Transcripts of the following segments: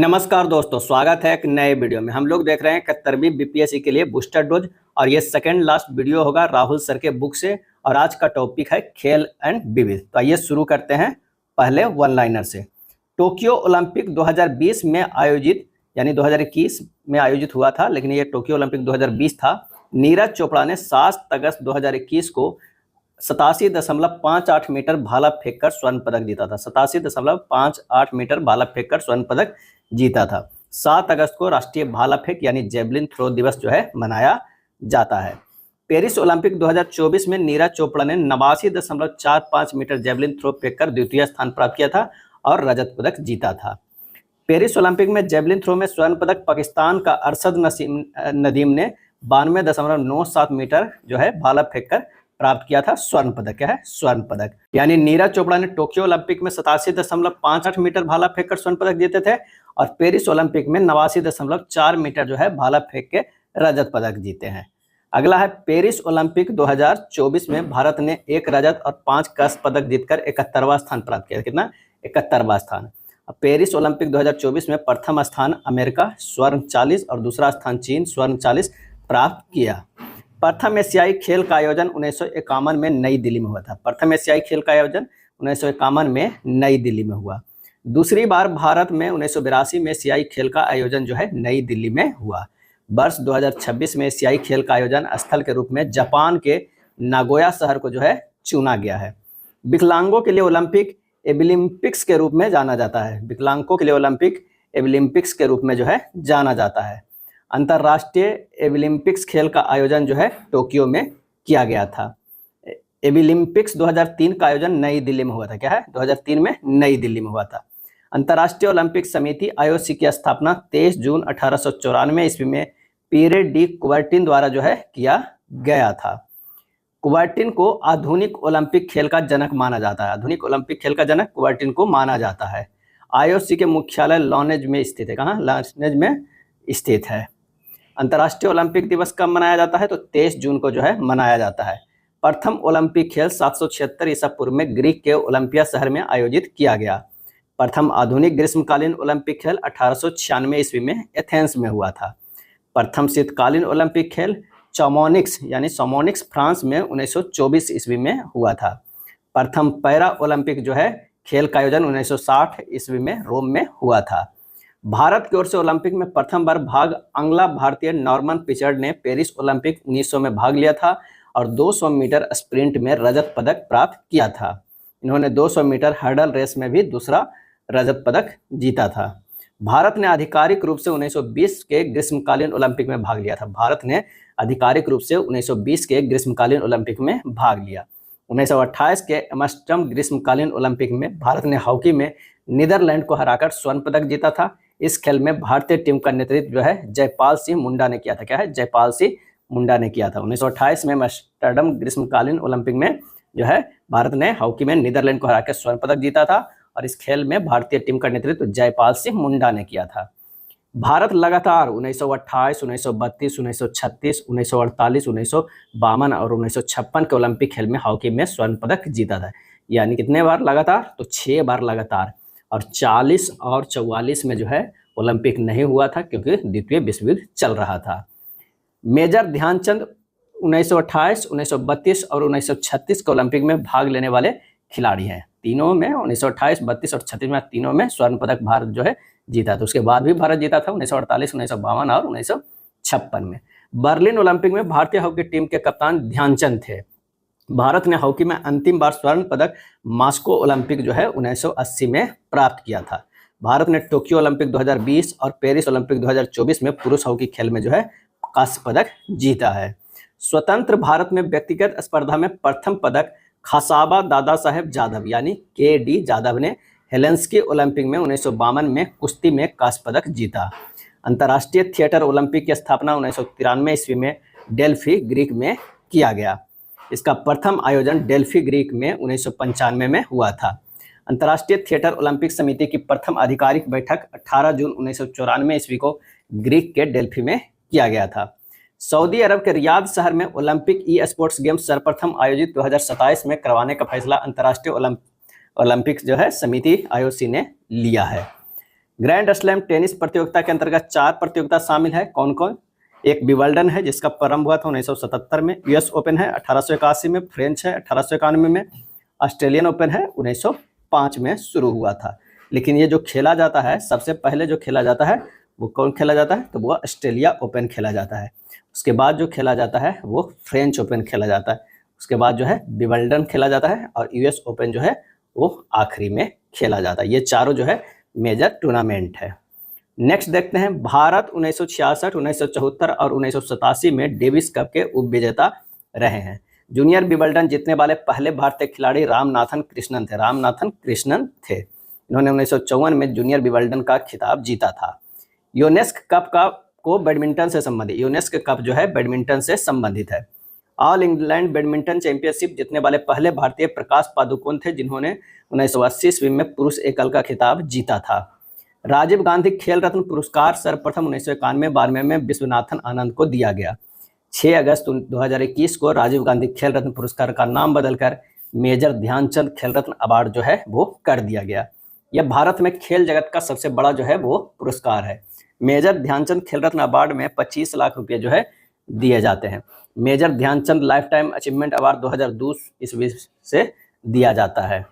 नमस्कार दोस्तों, स्वागत है एक नए वीडियो में। हम लोग देख रहे हैं 71वीं बीपीएससी के लिए बूस्टर डोज और ये सेकंड लास्ट वीडियो होगा राहुल सर के बुक से। और आज का टॉपिक है खेल एंड विविध। तो आइए शुरू करते हैं पहले वन लाइनर से। टोक्यो ओलंपिक 2020 में आयोजित यानी 2021 में आयोजित हुआ था, लेकिन ये टोक्यो ओलंपिक 2020 था। नीरज चोपड़ा ने 7 अगस्त 2021 को 87.58 मीटर भाला फेंककर स्वर्ण पदक जीता था। 87.58 मीटर भाला फेंककर स्वर्ण पदक जीता था। 7 अगस्त को राष्ट्रीय भाला फेंक यानी जेवलिन थ्रो दिवस जो है मनाया जाता है। पेरिस ओलंपिक 2024 में नीरज चोपड़ा ने 89.45 मीटर जेवलिन थ्रो फेंककर द्वितीय स्थान प्राप्त किया था और रजत पदक जीता था। पेरिस ओलंपिक में जेवलिन थ्रो में स्वर्ण पदक पाकिस्तान का अरशद नदीम ने 92.97 मीटर जो है भाला फेंककर प्राप्त किया था स्वर्ण पदक। क्या है? स्वर्ण पदक। यानी नीरज चोपड़ा ने टोक्यो ओलंपिक में 87.58 मीटर भाला फेंककर स्वर्ण पदक जीते थे और पेरिस ओलंपिक में 89.4 मीटर जो है भाला फेंक के रजत पदक जीते हैं। अगला है पेरिस ओलंपिक 2024 में भारत ने 1 रजत और 5 कांस्य पदक जीतकर 71वां स्थान प्राप्त किया। कितना? 71वां स्थान। पेरिस ओलंपिक 2024 में प्रथम स्थान अमेरिका स्वर्ण 40 और दूसरा स्थान चीन स्वर्ण 40 प्राप्त किया। प्रथम एशियाई खेल का आयोजन 1951 में नई दिल्ली में हुआ था। प्रथम एशियाई खेल का आयोजन 1951 में नई दिल्ली में हुआ। दूसरी बार भारत में 1982 में एशियाई खेल का आयोजन जो है नई दिल्ली में हुआ। वर्ष 2026 में एशियाई खेल का आयोजन स्थल के रूप में जापान के नागोया शहर को जो है चुना गया है। विकलांगों के लिए ओलंपिक एबिलिम्पिक्स के रूप में जाना जाता है। विकलांगों के लिए ओलंपिक एबिलिम्पिक्स के रूप में जो है जाना जाता है। अंतर्राष्ट्रीय एबिलिम्पिक्स खेल का आयोजन जो है टोक्यो में किया गया था। एबिलिम्पिक्स 2003 का आयोजन नई दिल्ली में हुआ था। क्या है? 2003 में नई दिल्ली में हुआ था। अंतर्राष्ट्रीय ओलंपिक समिति आईओसी की स्थापना 23 जून 1894 ईस्वी में पीरे डी कुबर्टिन द्वारा जो है किया गया था। कुबर्टिन को आधुनिक ओलंपिक खेल का जनक माना जाता है। आधुनिक ओलंपिक खेल का जनक कुबर्टिन को माना जाता है। आईओसी के मुख्यालय लॉनेज में स्थित है। कहाँ? लॉनेज में स्थित है। अंतर्राष्ट्रीय ओलंपिक दिवस कब मनाया जाता है? तो 23 जून को जो है मनाया जाता है। प्रथम ओलंपिक खेल 776 ईसा पूर्व में ग्रीक के ओलंपिया शहर में आयोजित किया गया। प्रथम आधुनिक ग्रीष्मकालीन ओलंपिक खेल 1896 ईस्वी में एथेंस में हुआ था। प्रथम शीतकालीन ओलंपिक खेल चौमोनिक्स यानी सोमोनिक्स फ्रांस में 1924 ईस्वी में हुआ था। प्रथम पैरा ओलंपिक जो है खेल का आयोजन 1960 ईस्वी में रोम में हुआ था। भारत की ओर से ओलंपिक में प्रथम बार भाग अंगला भारतीय नॉर्मन पिचर्ड ने पेरिस ओलंपिक 1900 में भाग लिया था और 200 मीटर स्प्रिंट में रजत पदक प्राप्त किया था। इन्होंने 200 मीटर हर्डल रेस में भी दूसरा रजत पदक जीता था। भारत ने आधिकारिक रूप से 1920 के ग्रीष्मकालीन ओलंपिक में भाग लिया था। भारत ने आधिकारिक रूप से 1920 के ग्रीष्मकालीन ओलंपिक में भाग लिया। 1928 के एम्स्टर्डम ग्रीष्मकालीन ओलंपिक में भारत ने हॉकी में नीदरलैंड को हराकर स्वर्ण पदक जीता था। इस खेल में भारतीय टीम का नेतृत्व जो है जयपाल सिंह मुंडा ने किया था। क्या है? जयपाल सिंह मुंडा ने किया था। 1928 में एम्स्टर्डम ग्रीष्मकालीन ओलंपिक में जो है भारत ने हॉकी में नीदरलैंड को हराकर स्वर्ण पदक जीता था और इस खेल में भारतीय टीम का नेतृत्व जयपाल सिंह मुंडा ने किया था। भारत लगातार 1928, 1932, 1936, 1948, 1952 और 1956 के ओलंपिक खेल में हॉकी में स्वर्ण पदक जीता था। यानी कितने बार लगातार? तो 6 बार लगातार। और 40 और 44 में जो है ओलंपिक नहीं हुआ था क्योंकि द्वितीय विश्व युद्ध चल रहा था। मेजर ध्यानचंद 1928, 1932 और 1936 के ओलंपिक में भाग लेने वाले खिलाड़ी हैं। तीनों में 1928, 32 और 36 में तीनों में स्वर्ण पदक भारत जो है जीता था। उसके बाद भी भारत जीता था 1948, 1952 और 1956 में। बर्लिन ओलंपिक में भारतीय हॉकी टीम के कप्तान ध्यानचंद थे। भारत ने हॉकी में अंतिम बार स्वर्ण पदक मॉस्को ओलंपिक जो है 1980 में प्राप्त किया था। भारत ने टोक्यो ओलंपिक 2020 और पेरिस ओलंपिक 2024 में पुरुष हॉकी खेल में जो है कांस्य पदक जीता है। स्वतंत्र भारत में व्यक्तिगत स्पर्धा में प्रथम पदक खसाबा दादा साहेब जाधव यानी के.डी. जाधव ने हेलेंस्की ओलंपिक में 1952 में कुश्ती में कांस्य पदक जीता। अंतर्राष्ट्रीय थिएटर ओलंपिक की स्थापना 1993 ईस्वी में डेल्फी ग्रीक में किया गया। इसका प्रथम आयोजन डेल्फी ग्रीक में 1995 में हुआ था। अंतर्राष्ट्रीय थिएटर ओलंपिक समिति की प्रथम आधिकारिक बैठक 18 जून 1994 ईस्वी को ग्रीक के डेल्फी में किया गया था। सऊदी अरब के रियाद शहर में ओलंपिक ई स्पोर्ट्स गेम्स सर्वप्रथम आयोजित 2027 में करवाने का फैसला अंतर्राष्ट्रीय ओलंपिक जो है समिति आईओसी ने लिया है। ग्रैंड स्लैम टेनिस प्रतियोगिता के अंतर्गत 4 प्रतियोगिता शामिल है। कौन कौन? एक विंबलडन है जिसका प्रारंभ हुआ था 1977 में, यूएस ओपन है 1881 में, फ्रेंच है 1891 में, ऑस्ट्रेलियन ओपन है 1905 में शुरू हुआ था। लेकिन ये जो खेला जाता है, सबसे पहले जो खेला जाता है वो कौन खेला जाता है? तो वो ऑस्ट्रेलिया ओपन खेला जाता है। उसके बाद जो खेला जाता है वो फ्रेंच ओपन खेला जाता है। उसके बाद जो है विंबलडन खेला जाता है और यूएस ओपन जो है वो आखिरी में खेला जाता है। ये चारों जो है मेजर टूर्नामेंट है। नेक्स्ट देखते हैं, भारत 1966, 1974 और 1987 में डेविस कप के उपविजेता रहे हैं। जूनियर विंबलडन जीतने वाले पहले भारतीय खिलाड़ी रामनाथन कृष्णन थे। रामनाथन कृष्णन थे। इन्होंने 1954 में जूनियर विंबलडन का खिताब जीता था। यूनेस्को कप को बैडमिंटन से संबंधित, यूनेस्को कप जो है बैडमिंटन से संबंधित है। ऑल इंग्लैंड बैडमिंटन चैंपियनशिप जीतने वाले पहले भारतीय प्रकाश पादुकोण थे, जिन्होंने 1980 ईस्वी में पुरुष एकल का खिताब जीता था। राजीव गांधी खेल रत्न पुरस्कार सर्वप्रथम 1991-92 में विश्वनाथन आनंद को दिया गया। 6 अगस्त 2021 को राजीव गांधी खेल रत्न पुरस्कार का नाम बदलकर मेजर ध्यानचंद खेल रत्न अवार्ड जो है वो कर दिया गया। यह भारत में खेल जगत का सबसे बड़ा जो है वो पुरस्कार है। मेजर ध्यानचंद खेल रत्न अवार्ड में 25 लाख रुपये जो है दिए जाते हैं। Major Dhyan Chand life time achievement award 2002 ईस्वी से दिया जाता है।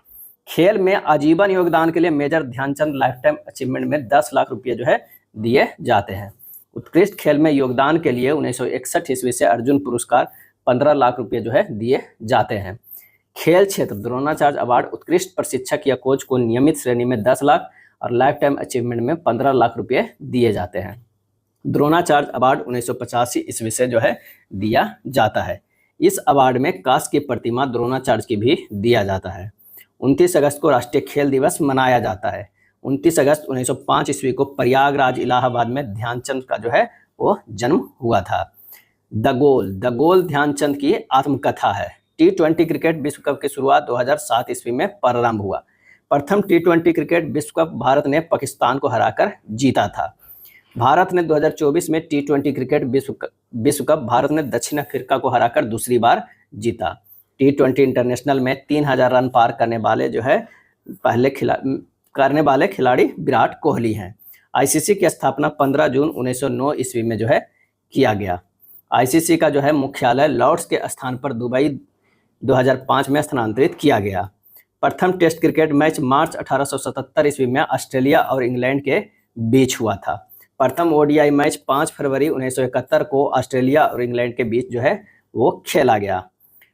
खेल में आजीवन योगदान के लिए Major Dhyan Chand life time achievement में 10 लाख रुपये जो है दिए जाते हैं। उत्कृष्ट खेल में योगदान के लिए 1961 ईस्वी से अर्जुन पुरस्कार 15 लाख रुपये जो है दिए जाते हैं। खेल क्षेत्र द्रोणाचार्य अवार्ड उत्कृष्ट प्रशिक्षक या कोच को नियमित श्रेणी में 10 लाख और लाइफ टाइम अचीवमेंट में 15 लाख रुपये दिए जाते हैं। द्रोणाचार्य अवार्ड 1985 ईस्वी से जो है दिया जाता है। इस अवार्ड में कांस्य की प्रतिमा द्रोणाचार्य की भी दिया जाता है। 29 अगस्त को राष्ट्रीय खेल दिवस मनाया जाता है। 29 अगस्त 1905 ईस्वी को प्रयागराज इलाहाबाद में ध्यानचंद का जो है वो जन्म हुआ था। द गोल ध्यानचंद की आत्मकथा है। T20 क्रिकेट विश्व कप की शुरुआत 2007 ईस्वी में प्रारंभ हुआ। प्रथम T20 क्रिकेट विश्व कप भारत ने पाकिस्तान को हराकर जीता था। भारत ने 2024 में T20 क्रिकेट विश्व कप भारत ने दक्षिण अफ्रीका को हराकर दूसरी बार जीता। T20 इंटरनेशनल में 3000 रन पार करने वाले जो है पहले खिलाड़ी विराट कोहली हैं। आईसीसी की स्थापना 15 जून 1909 ईस्वी में जो है किया गया। आईसीसी का जो है मुख्यालय लॉर्ड्स के स्थान पर दुबई 2005 में स्थानांतरित किया गया। प्रथम टेस्ट क्रिकेट मैच मार्च 1877 ईस्वी में ऑस्ट्रेलिया और इंग्लैंड के बीच हुआ था। प्रथम ओडीआई मैच 5 फरवरी 1971 को ऑस्ट्रेलिया और इंग्लैंड के बीच जो है वो खेला गया।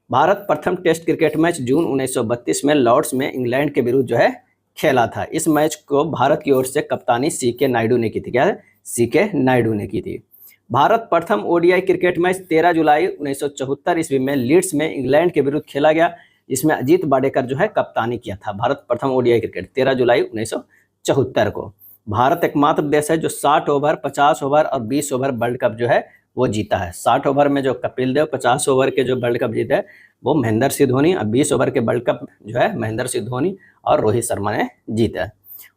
भारत प्रथम टेस्ट क्रिकेट मैच जून 1932 में लॉर्ड्स में इंग्लैंड के विरुद्ध जो है खेला था। इस मैच को भारत की ओर से कप्तानी सीके नायडू ने की थी। क्या है? सीके नायडू ने की थी। भारत प्रथम ओडीआई क्रिकेट मैच 13 जुलाई 1974 ईस्वी में लीड्स में इंग्लैंड के विरुद्ध खेला गया, जिसमें अजीत वाडेकर जो है कप्तानी किया था। भारत प्रथम ओडीआई क्रिकेट 13 जुलाई 1974 को। भारत एकमात्र देश है जो 60 ओवर, 50 ओवर और 20 ओवर वर्ल्ड कप जो है वो जीता है। 60 ओवर में जो कपिल देव, 50 ओवर के जो वर्ल्ड कप जीते हैं वो महेंद्र सिंह धोनी, और 20 ओवर के वर्ल्ड कप जो है महेंद्र सिंह धोनी और रोहित शर्मा ने जीता है।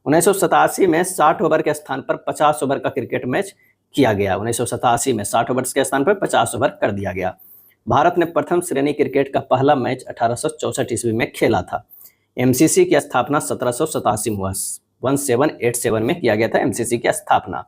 1987 में 60 ओवर के स्थान पर 50 ओवर का क्रिकेट मैच किया गया। 1987 में 60 ओवर के स्थान पर 50 ओवर कर दिया गया। भारत ने प्रथम श्रेणी क्रिकेट का पहला मैच 1864 ईस्वी में खेला था। एमसीसी की स्थापना 1787 में हुआ। 1787 में किया गया था एमसीसी की स्थापना।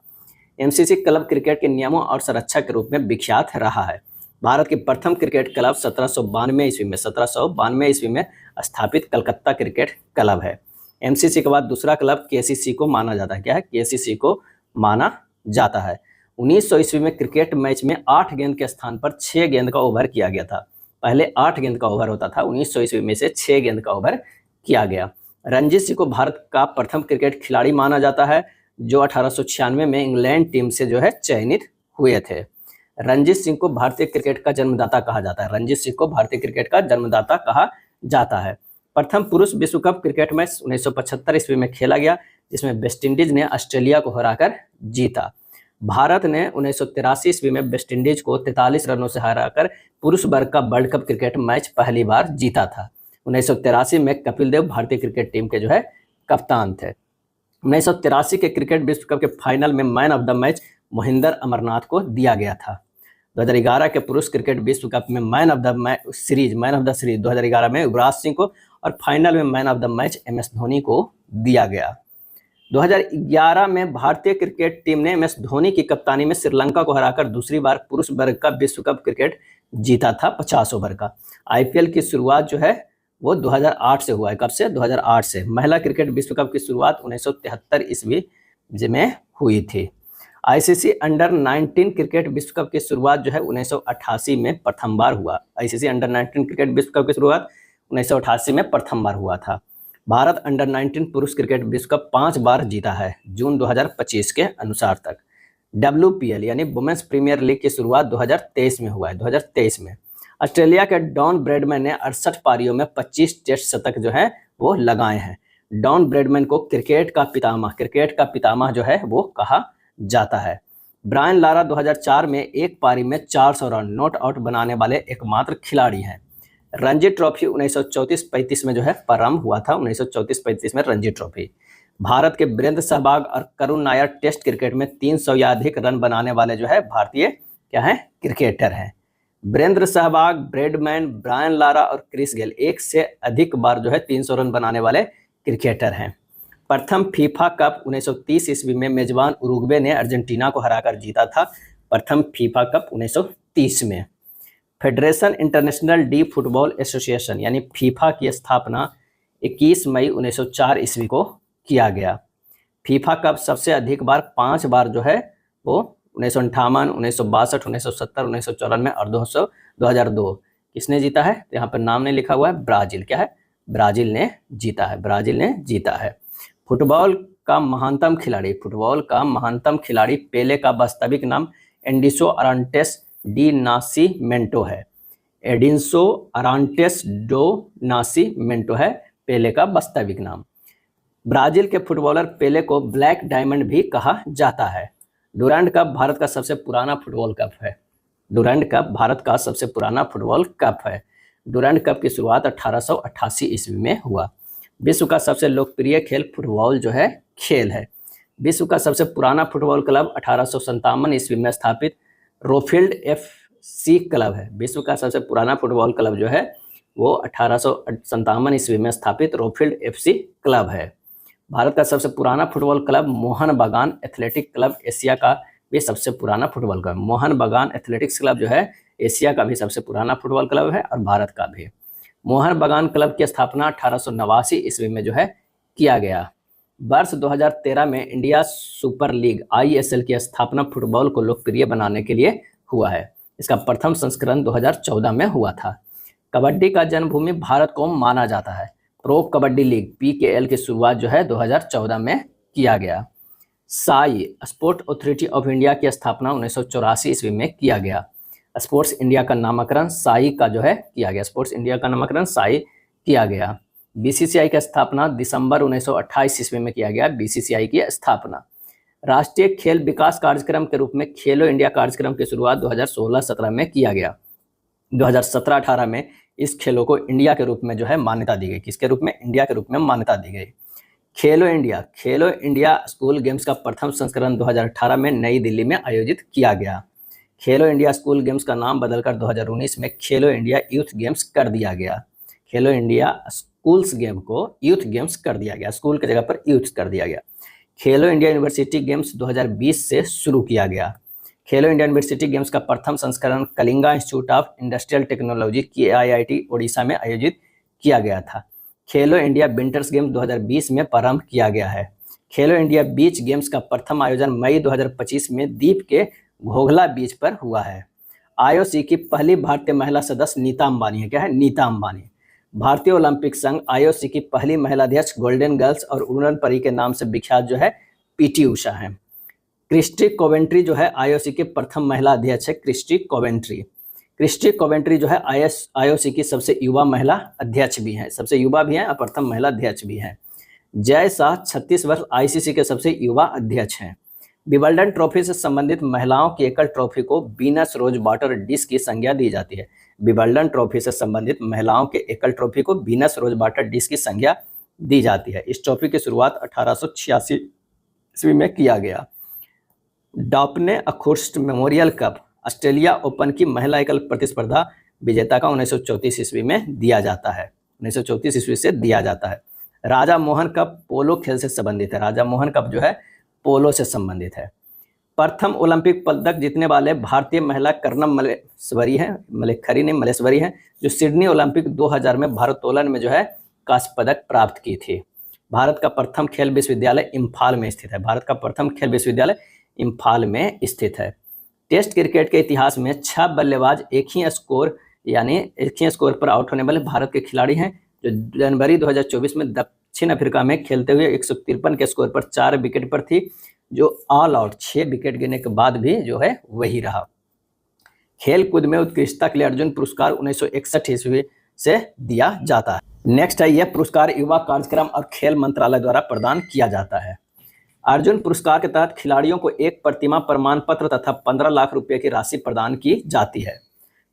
एमसीसी क्लब क्रिकेट के नियमों और सुरक्षा के रूप में विख्यात रहा है। भारत की प्रथम क्रिकेट क्लब 1792 ईस्वी में स्थापित कलकत्ता क्रिकेट क्लब है। एमसीसी के बाद दूसरा क्लब केसीसी को माना जाता है। क्या है? केसीसी को माना जाता है। 1900 ईस्वी में क्रिकेट मैच में 8 गेंद के स्थान पर 6 गेंद का ओवर किया गया था। पहले 8 गेंद का ओवर होता था, 1900 ईस्वी में से 6 गेंद का ओवर किया गया। रणजीत सिंह को भारत का प्रथम क्रिकेट खिलाड़ी माना जाता है, जो 1896 में इंग्लैंड टीम से जो है चयनित हुए थे। रणजीत सिंह को भारतीय क्रिकेट का जन्मदाता कहा जाता है। रणजीत सिंह को भारतीय क्रिकेट का जन्मदाता कहा जाता है। प्रथम पुरुष विश्व कप क्रिकेट मैच 1975 ईस्वी में खेला गया, जिसमें वेस्टइंडीज ने ऑस्ट्रेलिया को हराकर जीता। भारत ने 1983 ईस्वी में वेस्टइंडीज को 43 रनों से हराकर पुरुष वर्ग का वर्ल्ड कप क्रिकेट मैच पहली बार जीता था। 1983 में कपिल देव भारतीय क्रिकेट टीम के जो है कप्तान थे। 1983 के क्रिकेट विश्व कप के फाइनल में man of the match Mohinder Amarnath को दिया गया था। 2011 के पुरुष क्रिकेट विश्व कप में मैन ऑफ द सीरीज 2011 में युवराज सिंह को और फाइनल में man of the match MS Dhoni को दिया गया। 2011 में भारतीय क्रिकेट टीम ने MS धोनी की कप्तानी में श्रीलंका को हराकर दूसरी बार पुरुष वर्ग का विश्व कप क्रिकेट जीता था 50 ओवर का। IPL की शुरुआत जो है वो 2008 से हुआ है। कब से? 2008 से। महिला क्रिकेट विश्व कप की शुरुआत 1973 ईस्वी में हुई थी। ICC अंडर 19 क्रिकेट विश्व कप की शुरुआत जो है 1988 में प्रथम बार हुआ। ICC अंडर 19 क्रिकेट विश्व कप की शुरुआत 1988 में प्रथम बार हुआ था। भारत अंडर 19 पुरुष क्रिकेट विश्व कप 5 बार जीता है जून 2025 के अनुसार तक। WPL यानी वुमेन्स प्रीमियर लीग की शुरुआत 2023 में हुआ है। 2023 में ऑस्ट्रेलिया के डॉन ब्रैडमैन ने 68 पारियों में 25 टेस्ट शतक जो है वो लगाए हैं। डॉन ब्रैडमैन को क्रिकेट का पितामह जो है वो कहा जाता है। ब्रायन लारा 2004 में एक पारी में 400 रन नॉट आउट बनाने वाले एकमात्र खिलाड़ी हैं। रणजी ट्रॉफी 1934-35 में जो है प्रारंभ हुआ था। 1934-35 में रणजी ट्रॉफी। भारत के वीरेंद्र सहवाग और करुण नायर टेस्ट क्रिकेट में 300 या अधिक रन बनाने वाले जो है भारतीय क्या है क्रिकेटर हैं। Virender Sehwag, Bradman, Brian Lara और क्रिस गेल एक से अधिक बार जो है 300 रन बनाने वाले क्रिकेटर हैं। प्रथम फीफा कप 1930 ईस्वी में मेजबान उरुग्वे ने अर्जेंटीना को हराकर जीता था। प्रथम फीफा कप 1930 में। Federation international D football association यानी फीफा की स्थापना 21 मई 1904 ईस्वी को किया गया। फीफा कप सबसे अधिक बार 5 बार जो है वो 1958, 1962, 1970, 1994 और 2002 किसने जीता है? तो यहाँ पर नाम नहीं लिखा हुआ है। ब्राजील क्या है? ब्राजील ने जीता है। ब्राजील ने जीता है। फुटबॉल का महानतम खिलाड़ी पेले का वास्तविक नाम एडिंसो अरांटेस डी नासिमेंटो है। एडिंसो अरांटेस डो नासिमेंटो है पेले का वास्तविक नाम। ब्राजील के फुटबॉलर पेले को ब्लैक डायमंड भी कहा जाता है। डुरंड कप भारत का सबसे पुराना फुटबॉल कप है। डुरंड कप भारत का सबसे पुराना फुटबॉल कप है। डुरंड कप की शुरुआत 1888 ईस्वी में हुआ। विश्व का सबसे लोकप्रिय खेल फुटबॉल जो है खेल है। विश्व का सबसे पुराना फुटबॉल क्लब 1857 ईस्वी में स्थापित रोफील्ड FC क्लब है। विश्व का सबसे पुराना फुटबॉल क्लब जो है वो 1857 ईस्वी में स्थापित रोफील्ड FC क्लब है। भारत का सबसे पुराना फुटबॉल क्लब मोहन बागान एथलेटिक क्लब एशिया का भी सबसे पुराना फुटबॉल क्लब। मोहन बागान एथलेटिक्स क्लब जो है एशिया का भी सबसे पुराना फुटबॉल क्लब है और भारत का भी। मोहन बागान क्लब की स्थापना 1889 ईस्वी में जो है किया गया। वर्ष 2013 में इंडिया सुपर लीग ISL की स्थापना फुटबॉल को लोकप्रिय बनाने के लिए हुआ है। इसका प्रथम संस्करण 2014 में हुआ था। कबड्डी का जन्मभूमि भारत को माना जाता है। प्रो कबड्डी लीग PKL की शुरुआत जो है 2014 में किया गया। Sai sport authority of India की स्थापना 1984 ईस्वी में किया गया। स्पोर्ट्स इंडिया का नामकरण साई का जो है किया गया। स्पोर्ट्स इंडिया का नामकरण साई किया गया। BCCI की स्थापना दिसंबर 1928 ईस्वी में किया गया। BCCI की स्थापना। राष्ट्रीय खेल विकास कार्यक्रम के रूप में खेलो इंडिया कार्यक्रम की शुरुआत 2016-17 में किया गया। 2017-18 में इस खेलों को इंडिया के रूप में जो है मान्यता दी गई। किसके रूप में? इंडिया के रूप में मान्यता दी गई। खेलो इंडिया स्कूल गेम्स का प्रथम संस्करण 2018 में नई दिल्ली में आयोजित किया गया। खेलो इंडिया स्कूल गेम्स का नाम बदलकर 2019 में खेलो इंडिया यूथ गेम्स कर दिया गया। खेलो इंडिया स्कूल्स गेम को यूथ गेम्स कर दिया गया। स्कूल की जगह पर यूथ कर दिया गया। खेलो इंडिया यूनिवर्सिटी गेम्स 2020 से शुरू किया गया। खेलो इंडिया यूनिवर्सिटी गेम्स का प्रथम संस्करण Kalinga institute of industrial technology KIIT Odisha में आयोजित किया गया था। खेलो इंडिया विंटर्स गेम्स 2020 में प्रारंभ किया गया है। खेलो इंडिया बीच गेम्स का प्रथम आयोजन मई 2025 में द्वीप के घोघला बीच पर हुआ है। IOC की पहली भारतीय महिला सदस्य नीता अंबानी है। क्या है? नीता अंबानी। भारतीय ओलंपिक संघ IOC की पहली महिला अध्यक्ष गोल्डन गर्ल्स और उड़न परी के नाम से विख्यात जो है PT उषा है। क्रिस्टी कोवेंट्री जो है IOC के प्रथम महिला अध्यक्ष है। क्रिस्टी कोवेंट्री जो है IOC की सबसे युवा महिला अध्यक्ष भी हैं। सबसे युवा भी हैं और प्रथम महिला अध्यक्ष भी हैं। जय शाह 36 वर्ष ICC के सबसे युवा अध्यक्ष हैं। विंबलडन ट्रॉफी से संबंधित महिलाओं की एकल ट्रॉफी को वीनस रोज वाटर डिस्क की संज्ञा दी जाती है। विंबलडन ट्रॉफी से संबंधित महिलाओं के एकल ट्रॉफी को वीनस रोज वाटर डिस्क की संज्ञा दी जाती है। इस ट्रॉफी की शुरुआत 1886 ईस्वी में किया गया। डापने अखुर्स्ट मेमोरियल कप ऑस्ट्रेलिया ओपन की महिला एकल प्रतिस्पर्धा विजेता का 1934 ईस्वी में दिया जाता है। 1934 ईस्वी से दिया जाता है। राजा मोहन कप पोलो खेल से संबंधित है। राजा मोहन कप जो है पोलो से संबंधित है। प्रथम ओलंपिक पदक जीतने वाले भारतीय महिला कर्नम मलेश्वरी है, मलेश्वरी नहीं मलेश्वरी है, जो सिडनी ओलंपिक 2000 में भारोत्तोलन में जो है कांस्य पदक प्राप्त की थी। भारत का प्रथम खेल विश्वविद्यालय इम्फाल में स्थित है। भारत का प्रथम खेल विश्वविद्यालय इम्फाल में स्थित है। टेस्ट क्रिकेट के इतिहास में 6 बल्लेबाज एक ही स्कोर पर आउट होने वाले भारत के खिलाड़ी हैं, जो जनवरी 2024 में दक्षिण अफ्रीका में खेलते हुए 153 के स्कोर पर 4 विकेट पर थी, जो ऑल आउट 6 विकेट गिरने के बाद भी जो है वही रहा। खेल कूद में उत्कृष्टता के लिए अर्जुन पुरस्कार 1961 ईस्वी से दिया जाता है। नेक्स्ट है, यह पुरस्कार युवा कार्यक्रम और खेल मंत्रालय द्वारा प्रदान किया जाता है। अर्जुन पुरस्कार के तहत खिलाड़ियों को एक प्रतिमा प्रमाण पत्र तथा 15 लाख रुपए की राशि प्रदान की जाती है।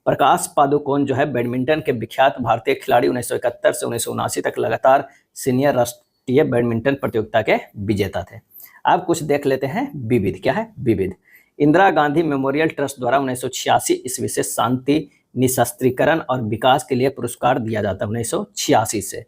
प्रकाश पादुकोण जो है बैडमिंटन के विख्यात भारतीय खिलाड़ी 1971 से 1979 तक लगातार सीनियर राष्ट्रीय बैडमिंटन प्रतियोगिता के विजेता थे। अब कुछ देख लेते हैं विविध। क्या है विविध? इंदिरा गांधी मेमोरियल ट्रस्ट द्वारा 1986 ईस्वी से शांति, निशस्त्रीकरण और विकास के लिए पुरस्कार दिया जाता है। 1986 से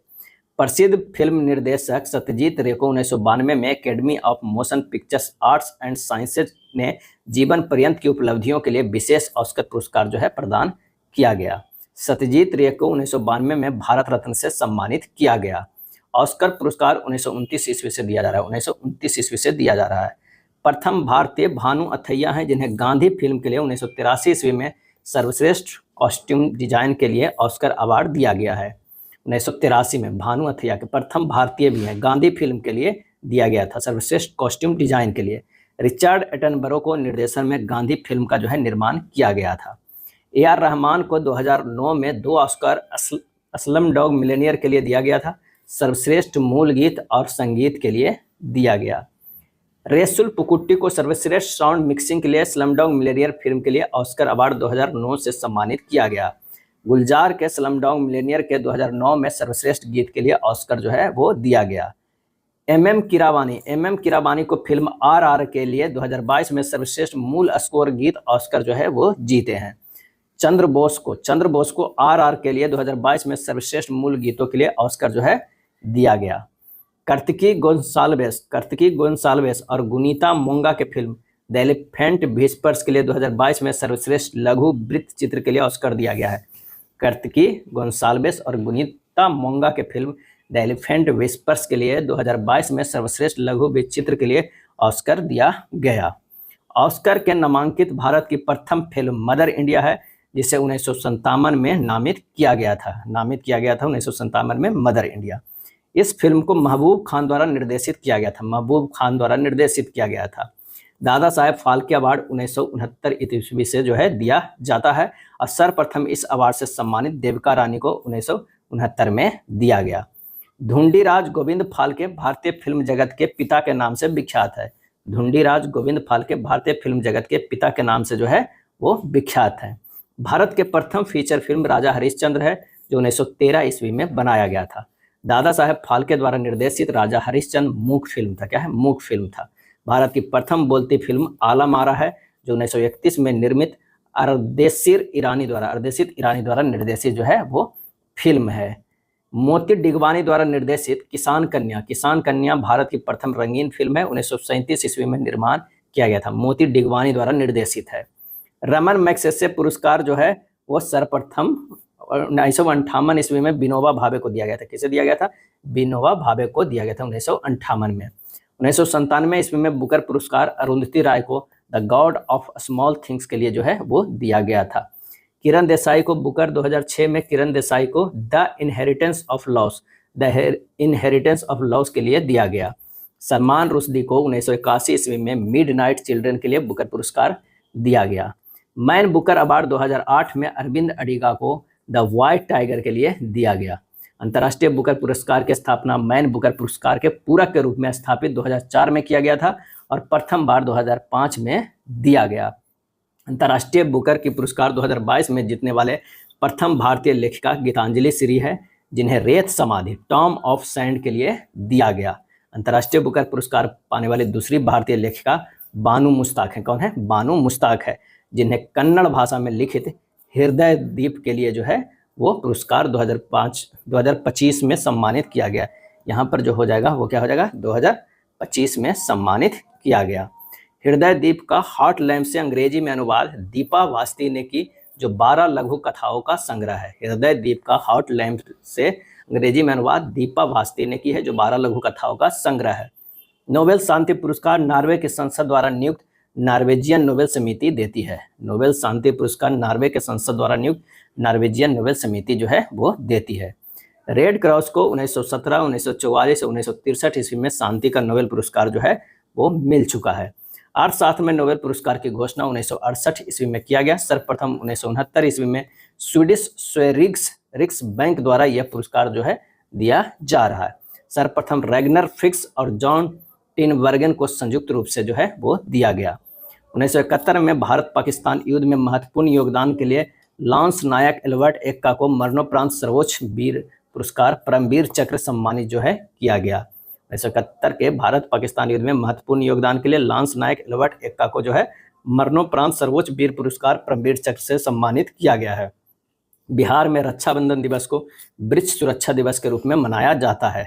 प्रसिद्ध फिल्म निर्देशक सत्यजीत रे को 1992 में academy of motion pictures arts and sciences ने जीवन पर्यंत की उपलब्धियों के लिए विशेष ऑस्कर पुरस्कार जो है प्रदान किया गया। सत्यजीत रे को 1992 में भारत रत्न से सम्मानित किया गया। ऑस्कर पुरस्कार 1929 ईस्वी से दिया जा रहा है। 1929 ईस्वी से दिया जा रहा है। प्रथम भारतीय भानु अथैया हैं, जिन्हें गांधी फिल्म के लिए 1983 ईस्वी में सर्वश्रेष्ठ कॉस्ट्यूम डिजाइन के लिए ऑस्कर अवार्ड दिया गया है। 1983 में भानु अथैया के प्रथम भारतीय भी हैं, गांधी फिल्म के लिए दिया गया था सर्वश्रेष्ठ कॉस्ट्यूम डिजाइन के लिए। रिचर्ड एटनबरो को निर्देशन में गांधी फिल्म का जो है निर्माण किया गया था। AR रहमान को 2009 में 2 ऑस्कर स्लमडॉग मिलियनेयर के लिए दिया गया था, सर्वश्रेष्ठ मूल गीत और संगीत के लिए दिया गया। रेसुल पुकुट्टी को सर्वश्रेष्ठ साउंड मिक्सिंग के लिए स्लमडॉग मिलियनेयर फिल्म के लिए ऑस्कर अवार्ड 2009 से सम्मानित किया गया। गुलजार के स्लमडॉग मिलियनेयर के 2009 में सर्वश्रेष्ठ गीत के लिए ऑस्कर जो है वो दिया गया। MM किरावानी को फिल्म RR के लिए 2022 में सर्वश्रेष्ठ मूल स्कोर गीत ऑस्कर जो है वो जीते हैं। चंद्र बोस को RR के लिए 2022 में सर्वश्रेष्ठ मूल गीतों के लिए ऑस्कर जो है दिया गया। कार्तिकी गोंसाल्वेस और गुनीता मोंगा के फिल्म द एलिफेंट व्हिस्पर्स के लिए 2022 में सर्वश्रेष्ठ लघु वृत्त चित्र के लिए ऑस्कर दिया गया है। कार्तिकी गोंसाल्वेस और गुनीता मोंगा के फिल्म द एलिफेंट व्हिस्पर्स के लिए 2022 में सर्वश्रेष्ठ लघु वृत्त चित्र के लिए ऑस्कर दिया गया। ऑस्कर के नामांकित भारत की प्रथम फिल्म मदर इंडिया है, जिसे 1957 में नामित किया गया था 1957 में मदर इंडिया। इस फिल्म को महबूब खान द्वारा निर्देशित किया गया था। दादा साहेब फाल्के अवार्ड 1969 ईस्वी से जो है दिया जाता है और सर्वप्रथम इस अवार्ड से सम्मानित देविका रानी को 1969 में दिया गया। ढूंढीराज गोविंद फाल्के भारतीय फिल्म जगत के पिता के नाम से विख्यात है। ढूंढीराज गोविंद फाल्के भारतीय फिल्म जगत के पिता के नाम से जो है वो विख्यात है। भारत के प्रथम फीचर फिल्म राजा हरिश्चंद्र है, जो 1913 ईस्वी में बनाया गया था। दादा साहेब फाल्के द्वारा निर्देशित राजा हरिश्चंद्र मूक फिल्म था। क्या है? मूक फिल्म था। भारत की प्रथम बोलती फिल्म आला मारा है, जो 1931 में निर्मित अर्देशित ईरानी द्वारा निर्देशित जो है वो फिल्म है। मोती डिगवानी द्वारा निर्देशित किसान कन्या भारत की प्रथम रंगीन फिल्म है। 1937 ईस्वी में निर्माण किया गया था। मोती डिगवानी द्वारा निर्देशित है। रमन मैग्सेसे पुरस्कार जो है वो सर्वप्रथम 1958 ईस्वी में विनोबा भावे को दिया गया था। किसे दिया गया था? विनोबा भावे को दिया गया था 1958 में। 1997 ईस्वी में बुकर पुरस्कार अरुंधति राय को the God of small things के लिए जो है वो दिया गया था। किरण देसाई को बुकर 2006 में किरण देसाई को द इनहेरिटेंस ऑफ लॉस के लिए दिया गया। सलमान रुश्दी को 1981 ईस्वी में मिडनाइट चिल्ड्रन के लिए बुकर पुरस्कार दिया गया। मैन बुकर अवार्ड 2008 में अरविंद अडिगा को द व्हाइट टाइगर के लिए दिया गया। अंतर्राष्ट्रीय बुकर पुरस्कार की स्थापना मैन बुकर पुरस्कार के पूरक के रूप में स्थापित 2004 में किया गया था और प्रथम बार 2005 में दिया गया। अंतर्राष्ट्रीय बुकर की पुरस्कार 2022 में जीतने वाले प्रथम भारतीय लेखिका गीतांजलि श्री है, जिन्हें रेत समाधि टॉम ऑफ सैंड के लिए दिया गया। अंतर्राष्ट्रीय बुकर पुरस्कार पाने वाली दूसरी भारतीय लेखिका बानू मुश्ताक है। कौन है? बानू मुश्ताक है, जिन्हें कन्नड़ भाषा में लिखित हृदय दीप के लिए जो है वो पुरस्कार 2025 में सम्मानित किया गया। यहाँ पर जो हो जाएगा वो क्या हो जाएगा 2025 में सम्मानित किया गया। हृदय दीप का हार्ट लैम्प से अंग्रेजी में अनुवाद दीपा वास्ती ने की, जो 12 लघु कथाओं का संग्रह है। हृदय दीप का हार्ट लैम्प से अंग्रेजी में अनुवाद दीपा वास्ती ने की है, जो 12 लघु कथाओं का संग्रह है। नोबेल शांति पुरस्कार नॉर्वे की संसद द्वारा नियुक्त नॉर्वेजियन नोबेल समिति देती है। नोबेल शांति पुरस्कार नॉर्वे के संसद द्वारा नियुक्त नॉर्वेजियन नोबेल समिति जो है वो देती है। रेड क्रॉस को 1917, 1944 और 1963 ईस्वी में शांति का नोबेल पुरस्कार जो है वो मिल चुका है। अर्थशास्त्र में नोबेल पुरस्कार की घोषणा 1968 ईस्वी में किया गया। सर्वप्रथम 1969 ईस्वी में स्वीडिश स्वेरिग्स रिक्स बैंक द्वारा यह पुरस्कार जो है दिया जा रहा है। सर्वप्रथम रैगनर फ्रिक्स और जॉन टिनबर्गन को संयुक्त रूप से जो है वो दिया गया। 1971 में भारत पाकिस्तान युद्ध में महत्वपूर्ण योगदान के लिए लांस नायक एल्बर्ट एक्का को मरणोपरांत सर्वोच्च वीर पुरस्कार परमवीर चक्र सम्मानित जो है किया गया। 1971 के भारत पाकिस्तान युद्ध में महत्वपूर्ण योगदान के लिए लांस नायक एल्बर्ट एक्का को जो है मरणोपरांत सर्वोच्च वीर पुरस्कार परमवीर चक्र से सम्मानित किया गया है। बिहार में रक्षाबंधन दिवस को वृक्ष सुरक्षा दिवस के रूप में मनाया जाता है।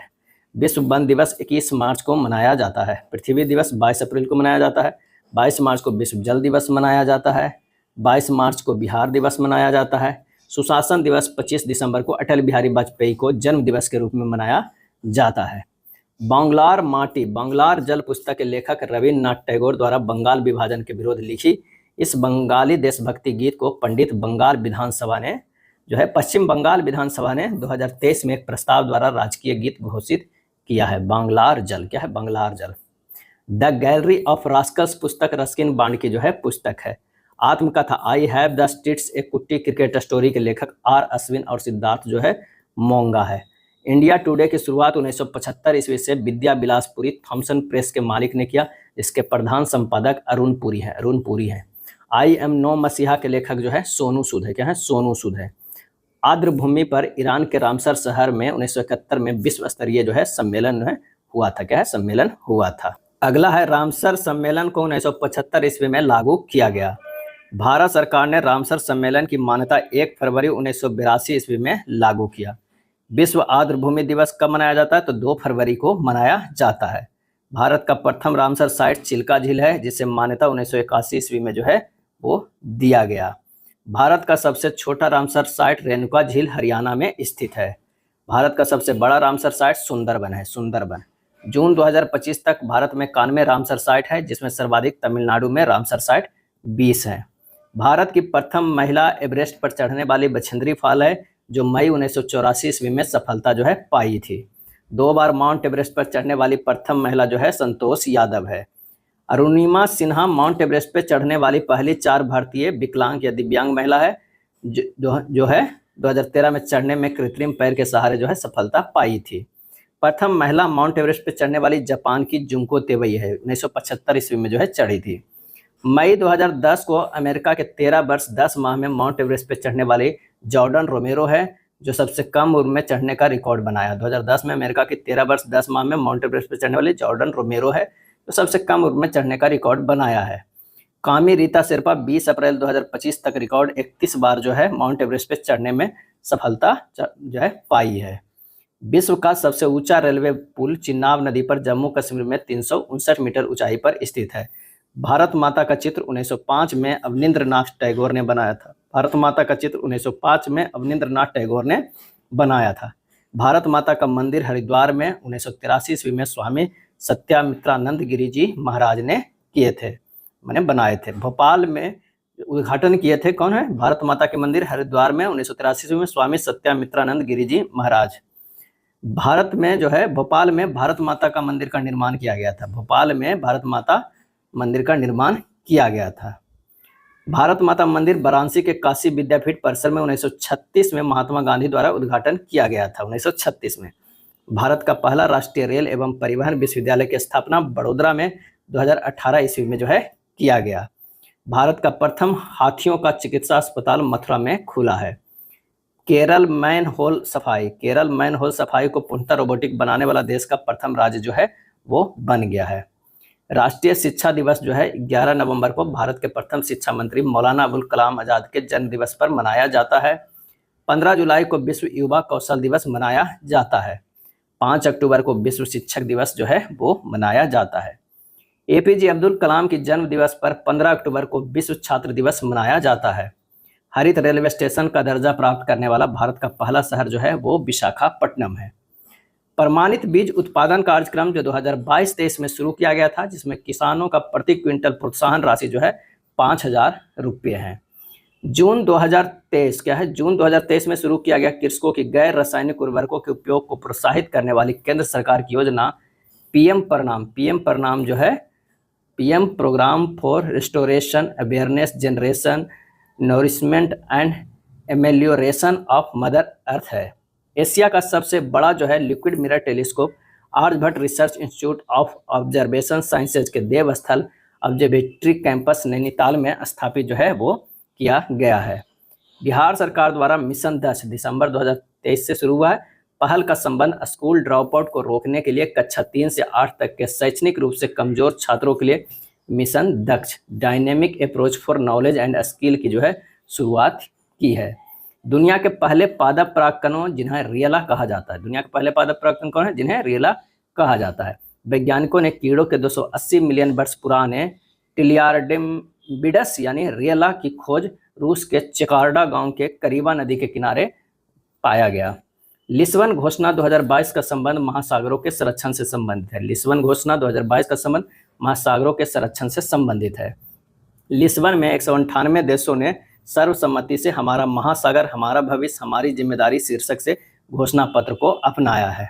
विश्व वन दिवस 21 मार्च को मनाया जाता है। पृथ्वी दिवस 22 अप्रैल को मनाया जाता है। 22 मार्च को विश्व जल दिवस मनाया जाता है। 22 मार्च को बिहार दिवस मनाया जाता है। सुशासन दिवस 25 दिसंबर को अटल बिहारी वाजपेयी को जन्म दिवस के रूप में मनाया जाता है। बंगलार माटी बंगलार जल पुस्तक के लेखक रविन्द्रनाथ टैगोर द्वारा बंगाल विभाजन के विरोध लिखी इस बंगाली देशभक्ति गीत को पंडित बंगाल विधानसभा ने जो है पश्चिम बंगाल विधानसभा ने 2023 में एक प्रस्ताव द्वारा राजकीय गीत घोषित किया है। बंगलार जल क्या है? बंगलार जल। द गैलरी ऑफ रास्कल्स पुस्तक रस्किन बांड की जो है पुस्तक है। आत्मकथा आई हैव द स्टिट्स एक कुट्टी क्रिकेट स्टोरी के लेखक आर अश्विन और सिद्धार्थ जो है मोंगा है। इंडिया टुडे की शुरुआत 1975 ईस्वी से विद्या बिलासपुरी थॉमसन प्रेस के मालिक ने किया, जिसके प्रधान संपादक अरुण पुरी हैं। आई एम नो मसीहा के लेखक जो है सोनू सूद है। क्या है? सोनू सूद है। आर्द्र भूमि पर ईरान के रामसर शहर में 1971 में विश्व स्तरीय जो है सम्मेलन है हुआ था। क्या है? सम्मेलन हुआ था। अगला है रामसर सम्मेलन को 1975 ईस्वी में लागू किया गया। भारत सरकार ने रामसर सम्मेलन की मान्यता 1 फरवरी 1982 ईस्वी में लागू किया। विश्व आर्द्र भूमि दिवस कब मनाया जाता है? तो 2 फरवरी को मनाया जाता है। भारत का प्रथम रामसर साइट चिल्का झील है, जिसे मान्यता 1981 ईस्वी में जो है वो दिया गया। भारत का सबसे छोटा रामसर साइट रेणुका झील हरियाणा में स्थित है। भारत का सबसे बड़ा रामसर साइट सुंदरबन है। सुंदरबन। जून 2025 तक भारत में 91 रामसर साइट है, जिसमें सर्वाधिक तमिलनाडु में रामसर साइट 20 है। भारत की प्रथम महिला एवरेस्ट पर चढ़ने वाली बछेंद्री पाल है, जो मई 1984 ईस्वी में सफलता जो है पाई थी। 2 बार माउंट एवरेस्ट पर चढ़ने वाली प्रथम महिला जो है संतोष यादव है। अरुणिमा सिन्हा माउंट एवरेस्ट पर चढ़ने वाली पहली 4 भारतीय विकलांग या दिव्यांग महिला है, जो है 2013 में चढ़ने में कृत्रिम पैर के सहारे जो है सफलता पाई थी। प्रथम महिला माउंट एवरेस्ट पर चढ़ने वाली जापान की जुंको तेवई है। 1975 ईस्वी में जो है चढ़ी थी। मई 2010 को अमेरिका के 13 वर्ष 10 माह में माउंट एवरेस्ट पर चढ़ने वाली जॉर्डन रोमेरो है, जो सबसे कम उम्र में चढ़ने का रिकॉर्ड बनाया। 2010 में अमेरिका के 13 वर्ष 10 माह में माउंट एवरेस्ट पर चढ़ने वाली जॉर्डन रोमेरो है, जो सबसे कम उम्र में चढ़ने का रिकॉर्ड बनाया है। कामी रीता शेरपा 20 अप्रैल 2025 तक रिकॉर्ड 31 बार जो है माउंट एवरेस्ट पर चढ़ने में सफलता जो है पाई है। विश्व का सबसे ऊंचा रेलवे पुल चिनाब नदी पर जम्मू कश्मीर में 359 मीटर ऊंचाई पर स्थित है। भारत माता का चित्र 1905 में अवनींद्रनाथ टैगोर ने बनाया था। भारत माता का चित्र 1905 में अवनींद्रनाथ टैगोर ने बनाया था। भारत माता का मंदिर हरिद्वार में 1983 ईस्वी में स्वामी सत्यामित्रानंद गिरी जी महाराज ने किए थे, मैंने बनाए थे। भोपाल में उद्घाटन किए थे कौन है? भारत माता के मंदिर हरिद्वार में 1983 ईस्वी में स्वामी सत्यामित्रानंद गिरी जी महाराज। भारत में जो है भोपाल में भारत माता का मंदिर का निर्माण किया गया था। भोपाल में भारत माता मंदिर का निर्माण किया गया था। भारत माता मंदिर वाराणसी के काशी विद्यापीठ परिसर में 1936 में महात्मा गांधी द्वारा उद्घाटन किया गया था। 1936 में भारत का पहला राष्ट्रीय रेल एवं परिवहन विश्वविद्यालय की स्थापना बड़ोदरा में 2018 ईस्वी में जो है किया गया। भारत का प्रथम हाथियों का चिकित्सा अस्पताल मथुरा में खुला है। केरल मैन होल सफाई को पूर्णतः रोबोटिक बनाने वाला देश का प्रथम राज्य जो है वो बन गया है। राष्ट्रीय शिक्षा दिवस जो है 11 नवंबर को भारत के प्रथम शिक्षा मंत्री मौलाना अबुल कलाम आजाद के जन्म दिवस पर मनाया जाता है। 15 जुलाई को विश्व युवा कौशल दिवस मनाया जाता है। 5 अक्टूबर को विश्व शिक्षक दिवस जो है वो मनाया जाता है। एपीजे अब्दुल कलाम की जन्म दिवस पर 15 अक्टूबर को विश्व छात्र दिवस मनाया जाता है। हरित रेलवे स्टेशन का दर्जा प्राप्त करने वाला भारत का पहला शहर जो है वो विशाखापट्टनम है। प्रमाणित बीज उत्पादन कार्यक्रम जो 2022-23 में शुरू किया गया था, जिसमें किसानों का प्रति क्विंटल प्रोत्साहन राशि जो है 5,000 रुपये है। जून 2023 क्या है, जून 2023 में शुरू किया गया कृषकों की गैर रासायनिक उर्वरकों के उपयोग को प्रोत्साहित करने वाली केंद्र सरकार की योजना पीएम प्रणाम जो है, PM program for restoration awareness generation nourishment and amelioration of mother earth है। एशिया का सबसे बड़ा जो है liquid mirror telescope Aryabhatta research institute of observation sciences के देवस्थल ऑब्जर्वेटरी कैंपस नैनीताल में स्थापित जो है वो किया गया है। बिहार सरकार द्वारा मिशन 10 दिसंबर 2023 से शुरू हुआ है। पहल का संबंध स्कूल ड्रॉप आउट को रोकने के लिए कक्षा 3 से 8 तक के शैक्षणिक रूप से कमजोर छात्रों के लिए mission Daksh dynamic approach for knowledge and skill की जो है शुरुआत की है। दुनिया के पहले पादप परागकणों जिन्हें रियला कहा जाता है, दुनिया के पहले पादप परागकण कौन है, जिन्हें रियला कहा जाता है। वैज्ञानिकों ने कीड़ों के 280 मिलियन वर्ष पुराने टिलियार्डिम्बिडस यानी रियला की खोज रूस के चिकार्डा गांव के करीबा नदी के किनारे पाया गया। लिस्बन घोषणा 2022 का संबंध महासागरों के संरक्षण से संबंधित है। लिस्बन घोषणा 2022 का संबंध महासागरों के संरक्षण से संबंधित है। लिस्बन में 198 देशों ने सर्वसम्मति से हमारा महासागर हमारा भविष्य हमारी जिम्मेदारी शीर्षक से घोषणा पत्र को अपनाया है।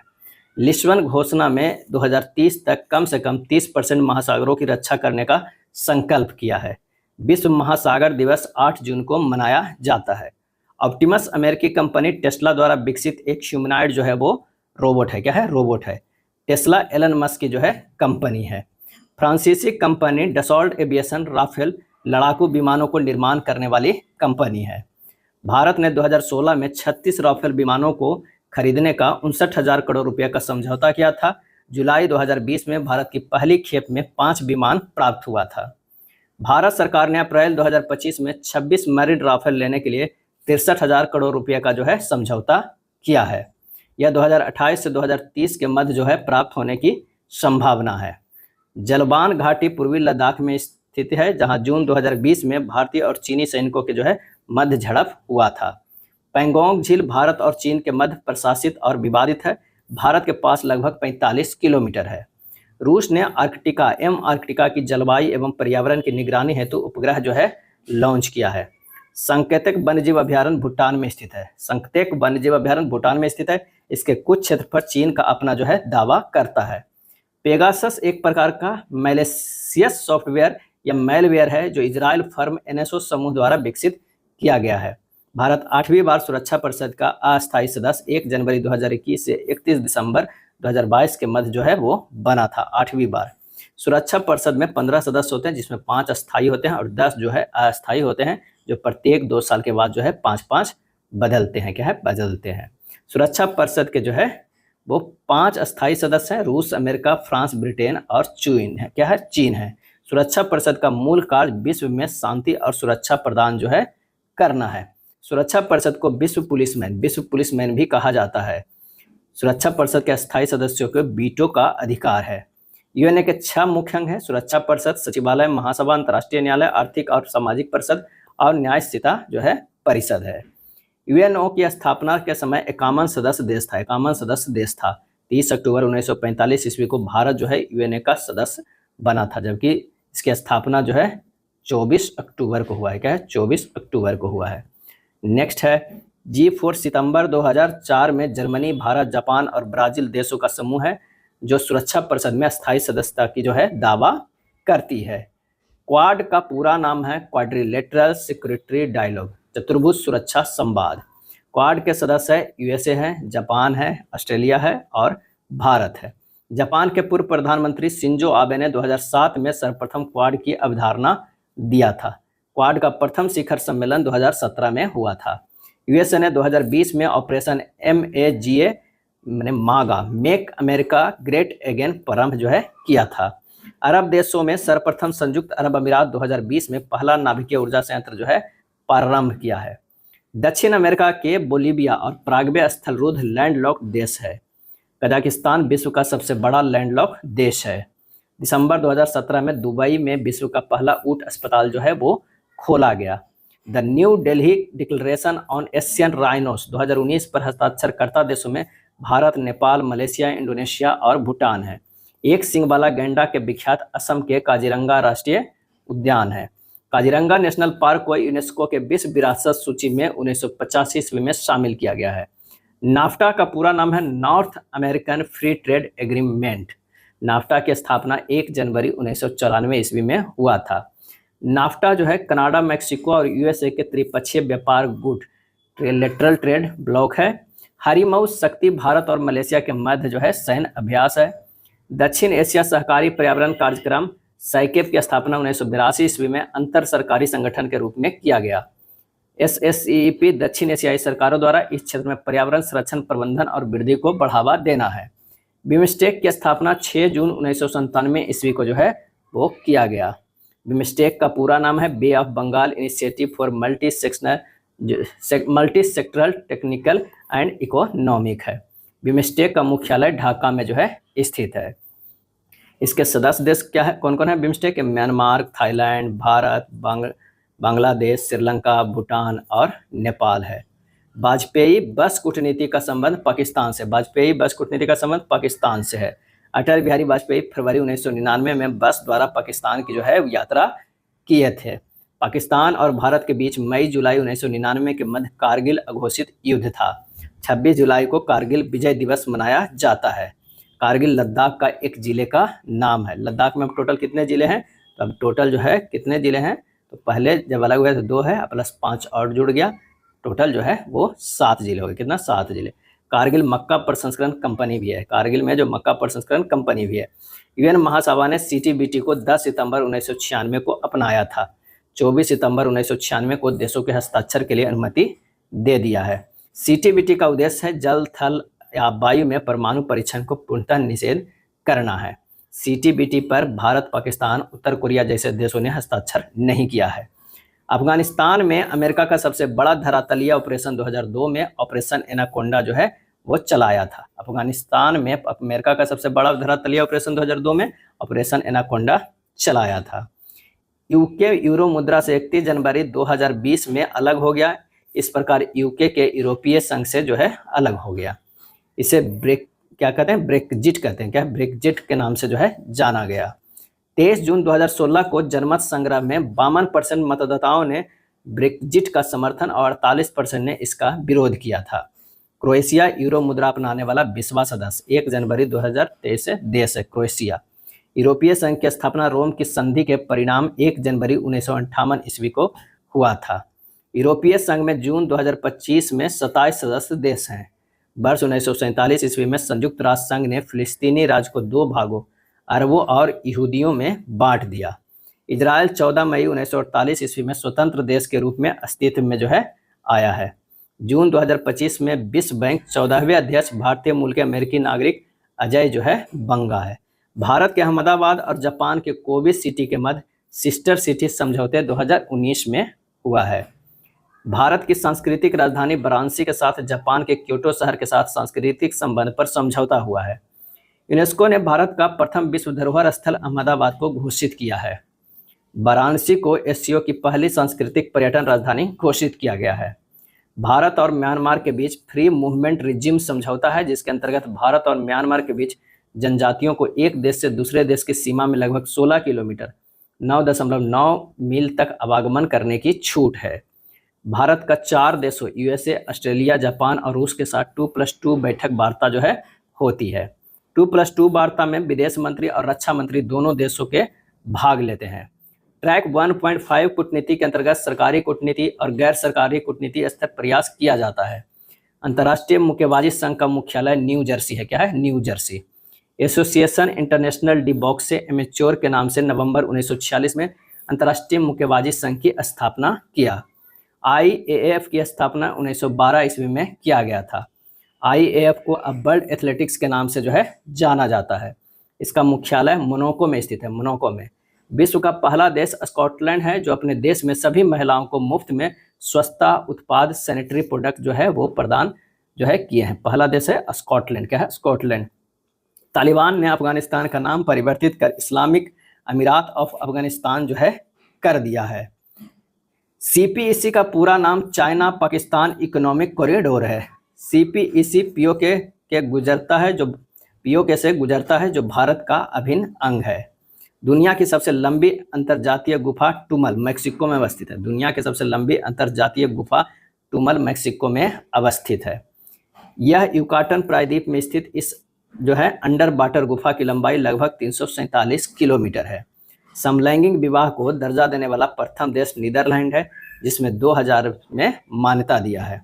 लिस्बन घोषणा में 2030 तक कम से कम 30% महासागरों की रक्षा करने का संकल्प किया है। विश्व महासागर दिवस 8 जून को मनाया जाता है। ऑप्टिमस अमेरिकी कंपनी टेस्ला द्वारा विकसित एक ह्यूमनॉइड जो है वो रोबोट है। क्या है? रोबोट है। टेस्ला एलन मस्क की जो है कंपनी है। फ्रांसीसी कंपनी डसॉल्ट एविएशन राफेल लड़ाकू विमानों को निर्माण करने वाली कंपनी है। भारत ने 2016 में 36 राफेल विमानों को खरीदने का 59,000 करोड़ रुपए का समझौता किया था। जुलाई 2020 में भारत की पहली खेप में 5 विमान प्राप्त हुआ था। भारत सरकार ने अप्रैल 2025 में 26 मैरिड राफेल लेने के लिए 63,000 करोड़ रुपए का जो है समझौता किया है। यह 2028 से 2030 के मध्य जो है प्राप्त होने की संभावना है। जलवान घाटी पूर्वी लद्दाख में स्थित है, जहां जून 2020 में भारतीय और चीनी सैनिकों के जो है मध्य झड़प हुआ था। पैंगोंग झील भारत और चीन के मध्य प्रशासित और विवादित है। भारत के पास लगभग 45 किलोमीटर है। रूस ने आर्कटिका की जलवायु एवं पर्यावरण की निगरानी हेतु उपग्रह जो है लॉन्च किया है। सांकेतिक वन्यजीव अभ्यारण्य भूटान में स्थित है। सांकेतिक वन्यजीव अभ्यारण्य भूटान में स्थित है। इसके कुछ क्षेत्र पर चीन का अपना जो है दावा करता है। पेगासस एक प्रकार का मैलिशियस सॉफ्टवेयर या मैलवेयर है जो इजराइल फर्म एनएसओ समूह द्वारा विकसित किया गया है। भारत 8वीं बार सुरक्षा परिषद का अस्थायी सदस्य 1 जनवरी 2021 से 31 दिसंबर 2022 के मध्य जो है वो बना था। 8वीं बार सुरक्षा परिषद में 15 सदस्य होते हैं, जिसमें 5 अस्थायी होते हैं और 10 जो है अस्थायी होते हैं, जो प्रत्येक 2 साल के बाद जो है 5-5 बदलते हैं। क्या है? बदलते हैं। सुरक्षा परिषद के जो है वो 5 अस्थायी सदस्य हैं। रूस, अमेरिका, फ्रांस, ब्रिटेन और चीन है। क्या है? चीन है। सुरक्षा परिषद का मूल कार्य विश्व में शांति और सुरक्षा प्रदान जो है करना है। सुरक्षा परिषद को विश्व पुलिसमैन भी कहा जाता है। सुरक्षा परिषद के अस्थायी सदस्यों को वीटो का अधिकार है। यूएनए के 6 मुख्य अंग हैं: सुरक्षा परिषद, सचिवालय, महासभा, अंतर्राष्ट्रीय न्यायालय, आर्थिक और सामाजिक परिषद और न्यायस्थिता जो है परिषद है। यूएनओ की स्थापना के समय 51 सदस्य देश था। 30 अक्टूबर 1945 ईस्वी को भारत जो है यूएनए का सदस्य बना था, जबकि इसकी स्थापना जो है 24 अक्टूबर को हुआ है। क्या है? 24 अक्टूबर को हुआ है। नेक्स्ट है G4 सितंबर 2004 में जर्मनी, भारत, जापान और ब्राजील देशों का समूह है जो सुरक्षा परिषद में अस्थायी सदस्यता की जो है दावा करती है। क्वाड का पूरा नाम है क्वाड्रिलेटरल सिक्योरिटी डायलॉग, चतुर्भुज सुरक्षा संवाद। क्वाड के सदस्य यूएसए है, जापान है, ऑस्ट्रेलिया है और भारत है। जापान के पूर्व प्रधानमंत्री शिंजो आबे ने 2007 में सर्वप्रथम क्वाड की अवधारणा दिया था। क्वाड का प्रथम शिखर सम्मेलन 2017 में हुआ था। यूएसए ने 2020 में ऑपरेशन MAGA मागा मेक अमेरिका ग्रेट अगेन प्रारंभ जो है किया था। अरब देशों में सर्वप्रथम संयुक्त अरब अमीरात 2020 में पहला नाभिकीय ऊर्जा संयंत्र जो है प्रारंभ किया है। दक्षिण अमेरिका के बोलीविया और पराग्वे स्थलरुद्ध लैंडलॉक्ड देश है। कजाकिस्तान विश्व का सबसे बड़ा लैंडलॉक देश है। दिसंबर 2017 में दुबई में विश्व का पहला ऊंट अस्पताल जो है वो खोला गया। The new Delhi declaration on Asian rhinos 2019 पर हस्ताक्षरकर्ता देशों में भारत, नेपाल, मलेशिया, इंडोनेशिया और भूटान है। एक सींग वाला गैंडा के विख्यात असम के काजीरंगा राष्ट्रीय उद्यान है। काजीरंगा नेशनल पार्क को यूनेस्को के विश्व विरासत सूची में 1985 ईस्वी में शामिल किया गया है। नाफ्टा का पूरा नाम है north American free trade agreement. NAFTA की स्थापना 1 जनवरी 1994 ईस्वी में हुआ था। नाफ्टा जो है कनाडा, मैक्सिको और यूएसए के त्रिपक्षीय व्यापार गुट ट्रिलेटरल ट्रेड ब्लॉक है। हरिमऊ शक्ति भारत और मलेशिया के मध्य जो है सैन्य अभ्यास है। दक्षिण एशिया सहकारी पर्यावरण कार्यक्रम साइकेप की स्थापना 1982 ईस्वी में अंतर सरकारी संगठन के रूप में किया गया। SSCEP दक्षिण एशियाई सरकारों द्वारा इस क्षेत्र में पर्यावरण संरक्षण, प्रबंधन और वृद्धि को बढ़ावा देना है। बिमस्टेक की स्थापना 6 जून 1997 ईस्वी को जो है वो किया गया। बिमस्टेक का पूरा नाम है Bay of Bengal initiative for multi sectoral technical and economic है। बिमस्टेक का मुख्यालय ढाका में जो है स्थित है। इसके सदस्य देश क्या है, कौन कौन है बिमस्टेक के? म्यांमार, थाईलैंड, भारत, बांग्लादेश, श्रीलंका, भूटान और नेपाल है। वाजपेयी बस कूटनीति का संबंध पाकिस्तान से। वाजपेयी बस कूटनीति का संबंध पाकिस्तान से है। अटल बिहारी वाजपेयी फरवरी 1999 में बस द्वारा पाकिस्तान की जो है यात्रा किए थे। पाकिस्तान और भारत के बीच मई जुलाई 1999 के मध्य कारगिल अघोषित युद्ध था। 26 जुलाई को कारगिल विजय दिवस मनाया जाता है। कारगिल लद्दाख का एक जिले का नाम है। लद्दाख में टोटल कितने जिले हैं? तो अब टोटल जो है कितने जिले हैं? तो पहले जब अलग हुए तो 2 है, प्लस 5 और जुड़ गया, टोटल जो है वो 7 जिले हो गए। कितना? 7 जिले। कारगिल मक्का प्रसंस्करण कंपनी भी है। कारगिल में जो मक्का प्रसंस्करण कंपनी भी है। यूएन महासभा ने CTBT को 10 सितंबर 1996 को अपनाया था। 24 सितंबर 1996 को देशों के हस्ताक्षर के लिए अनुमति दे दिया है। CTBT का उद्देश्य है जल, थल या वायु में परमाणु परीक्षण को पूर्णतः निषेध करना है। CTBT पर भारत, पाकिस्तान, उत्तर कोरिया जैसे देशों ने हस्ताक्षर नहीं किया है। अफगानिस्तान में अमेरिका का सबसे बड़ा धरातलीय ऑपरेशन 2002 में ऑपरेशन एनाकोंडा जो है वो चलाया था। अफगानिस्तान में अमेरिका का सबसे बड़ा धरातलीय ऑपरेशन 2002 में ऑपरेशन एनाकोंडा चलाया था। यूके यूरो मुद्रा से 31 जनवरी 2020 में अलग हो गया। इस प्रकार यूके के यूरोपीय संघ से जो है अलग हो गया। इसे क्या कहते हैं? ब्रेक्जिट कहते हैं। क्या? ब्रेक्जिट के नाम से जो है जाना गया। 23 जून 2016 को जनमत संग्रह में 52% मतदाताओं ने ब्रेक्जिट का समर्थन और 48% ने इसका विरोध किया था। क्रोएशिया यूरो मुद्रा अपनाने वाला 20वां सदस्य 1 जनवरी 2023 से देश है क्रोएशिया। यूरोपीय संघ की स्थापना रोम की संधि के परिणाम 1 जनवरी 1958 ईस्वी को हुआ था। यूरोपीय संघ में जून 2025 में 27 सदस्य देश हैं। वर्ष 1947 ईस्वी में संयुक्त राष्ट्र संघ ने फिलिस्तीनी राज्य को 2 भागों, अरबों और यहूदियों में बांट दिया। इजराइल 14 मई 1948 ईस्वी में स्वतंत्र देश के रूप में अस्तित्व में जो है आया है। जून 2025 में विश्व बैंक 14वें अध्यक्ष भारतीय मूल के अमेरिकी नागरिक अजय जो है बंगा है। भारत के अहमदाबाद और जापान के कोबे सिटी के मध्य सिस्टर सिटी समझौते 2019 में हुआ है। भारत की सांस्कृतिक राजधानी वाराणसी के साथ जापान के क्योटो शहर के साथ सांस्कृतिक संबंध पर समझौता हुआ है। यूनेस्को ने भारत का प्रथम विश्व धरोहर स्थल अहमदाबाद को घोषित किया है। वाराणसी को एशिया की पहली सांस्कृतिक पर्यटन राजधानी घोषित किया गया है। भारत और म्यांमार के बीच फ्री मूवमेंट रिजिम समझौता है, जिसके अंतर्गत भारत और म्यांमार के बीच जनजातियों को एक देश से दूसरे देश की सीमा में लगभग 16 किलोमीटर 9.9 मील तक आवागमन करने की छूट है। भारत का 4 देशों यूएसए, ऑस्ट्रेलिया, जापान और रूस के साथ 2+2 बैठक वार्ता जो है होती है। 2+2 वार्ता में विदेश मंत्री और रक्षा मंत्री दोनों देशों के भाग लेते हैं। ट्रैक 1.5 कूटनीति के अंतर्गत सरकारी कूटनीति और गैर सरकारी कूटनीति स्तर प्रयास किया जाता है। अंतर्राष्ट्रीय मुक्केबाजी संघ का मुख्यालय न्यू जर्सी है। क्या है? New Jersey. Association international D box amateur के नाम से नवंबर 1946 में अंतर्राष्ट्रीय मुक्केबाजी संघ की स्थापना किया। IAAF की स्थापना 1912 ईस्वी में किया गया था। IAAF को अब वर्ल्ड एथलेटिक्स के नाम से जो है जाना जाता है। इसका मुख्यालय मोनाको में स्थित है। मोनाको में। विश्व का पहला देश स्कॉटलैंड है, जो अपने देश में सभी महिलाओं को मुफ्त में स्वच्छता उत्पाद सैनिटरी प्रोडक्ट जो है वो प्रदान जो है किए हैं। पहला देश है स्कॉटलैंड। क्या है? स्कॉटलैंड। तालिबान ने अफगानिस्तान का नाम परिवर्तित कर इस्लामिक अमीरात ऑफ अफगानिस्तान जो है कर दिया है। सीपीईसी का पूरा नाम चाइना पाकिस्तान इकोनॉमिक कॉरिडोर है। सीपीईसी पीओके के गुजरता है जो पीओके से गुजरता है जो भारत का अभिन्न अंग है। दुनिया की सबसे लंबी अंतर्जातीय गुफा टुमल मैक्सिको में अवस्थित है। दुनिया की सबसे लंबी अंतर्जातीय गुफा टुमल मैक्सिको में अवस्थित है। यह युकाटन प्रायद्वीप में स्थित इस जो है अंडर वाटर गुफा की लंबाई लगभग 347 किलोमीटर है। समलैंगिक विवाह को दर्जा देने वाला प्रथम देश नीदरलैंड है, जिसमें 2000 में मान्यता दिया है।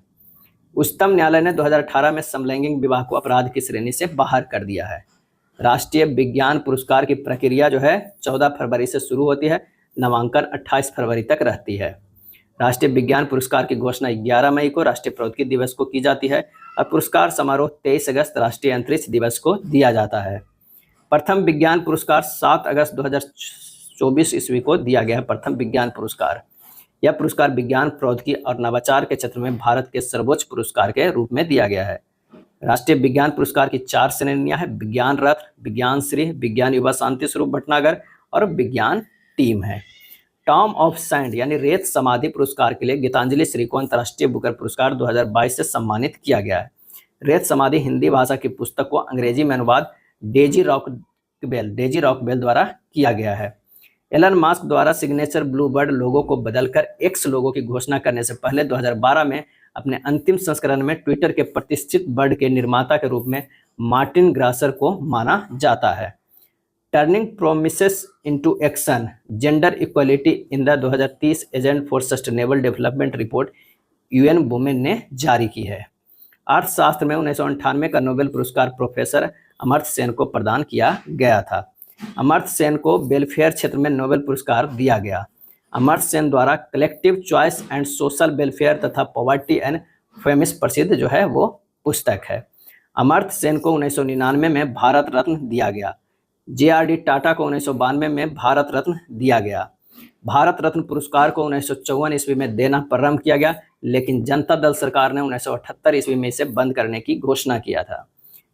उच्चतम न्यायालय ने 2018 में समलैंगिक विवाह को अपराध की श्रेणी से बाहर कर दिया है। राष्ट्रीय विज्ञान पुरस्कार की प्रक्रिया जो है 14 फरवरी से शुरू होती है, नामांकन 28 फरवरी तक रहती है। राष्ट्रीय विज्ञान पुरस्कार की घोषणा 11 मई को राष्ट्रीय प्रौद्योगिकी दिवस को की जाती है और पुरस्कार समारोह 23 अगस्त राष्ट्रीय अंतरिक्ष दिवस को दिया जाता है। प्रथम विज्ञान पुरस्कार 7 अगस्त 2024 ईस्वी को दिया गया है। प्रथम विज्ञान पुरस्कार, यह पुरस्कार विज्ञान प्रौद्योगिकी और नवाचार के क्षेत्र में भारत के सर्वोच्च पुरस्कार के रूप में दिया गया है। राष्ट्रीय विज्ञान पुरस्कार की 4 श्रेणियां हैं: विज्ञान रत्न, विज्ञान श्री, विज्ञान युवा शांति स्वरूप भटनागर और विज्ञान टीम है। टॉम ऑफ सैंड यानी रेत समाधि पुरस्कार के लिए गीतांजलि श्री को अंतर्राष्ट्रीय बुकर पुरस्कार 2022 से सम्मानित किया गया है। रेत समाधि हिंदी भाषा की पुस्तक को अंग्रेजी में अनुवाद डेजी रॉकवेल द्वारा किया गया है। एलन मास्क द्वारा सिग्नेचर ब्लूबर्ड लोगो को बदलकर एक्स लोगो की घोषणा करने से पहले 2012 में अपने अंतिम संस्करण में ट्विटर के प्रतिष्ठित बर्ड के निर्माता के रूप में मार्टिन ग्रासर को माना जाता है। Turning promises into action, gender equality in the 2030 agenda for sustainable development report UN women ने जारी की है। अर्थशास्त्र में 1998 का नोबेल पुरस्कार प्रोफेसर अमर्त्य सेन को प्रदान किया गया था। अमर्त्य सेन को वेलफेयर क्षेत्र में नोबेल पुरस्कार दिया गया। अमर्त्य सेन द्वारा collective choice and social welfare तथा पॉवर्टी एंड फेमिस प्रसिद्ध जो है वो पुस्तक है। अमर्त्य सेन को 1999 में भारत रत्न दिया गया। JRD टाटा को 1992 में भारत रत्न दिया गया। भारत रत्न पुरस्कार को 1954 ईस्वी में देना प्रारंभ किया गया, लेकिन जनता दल सरकार ने 1978 ईस्वी में इसे बंद करने की घोषणा किया था।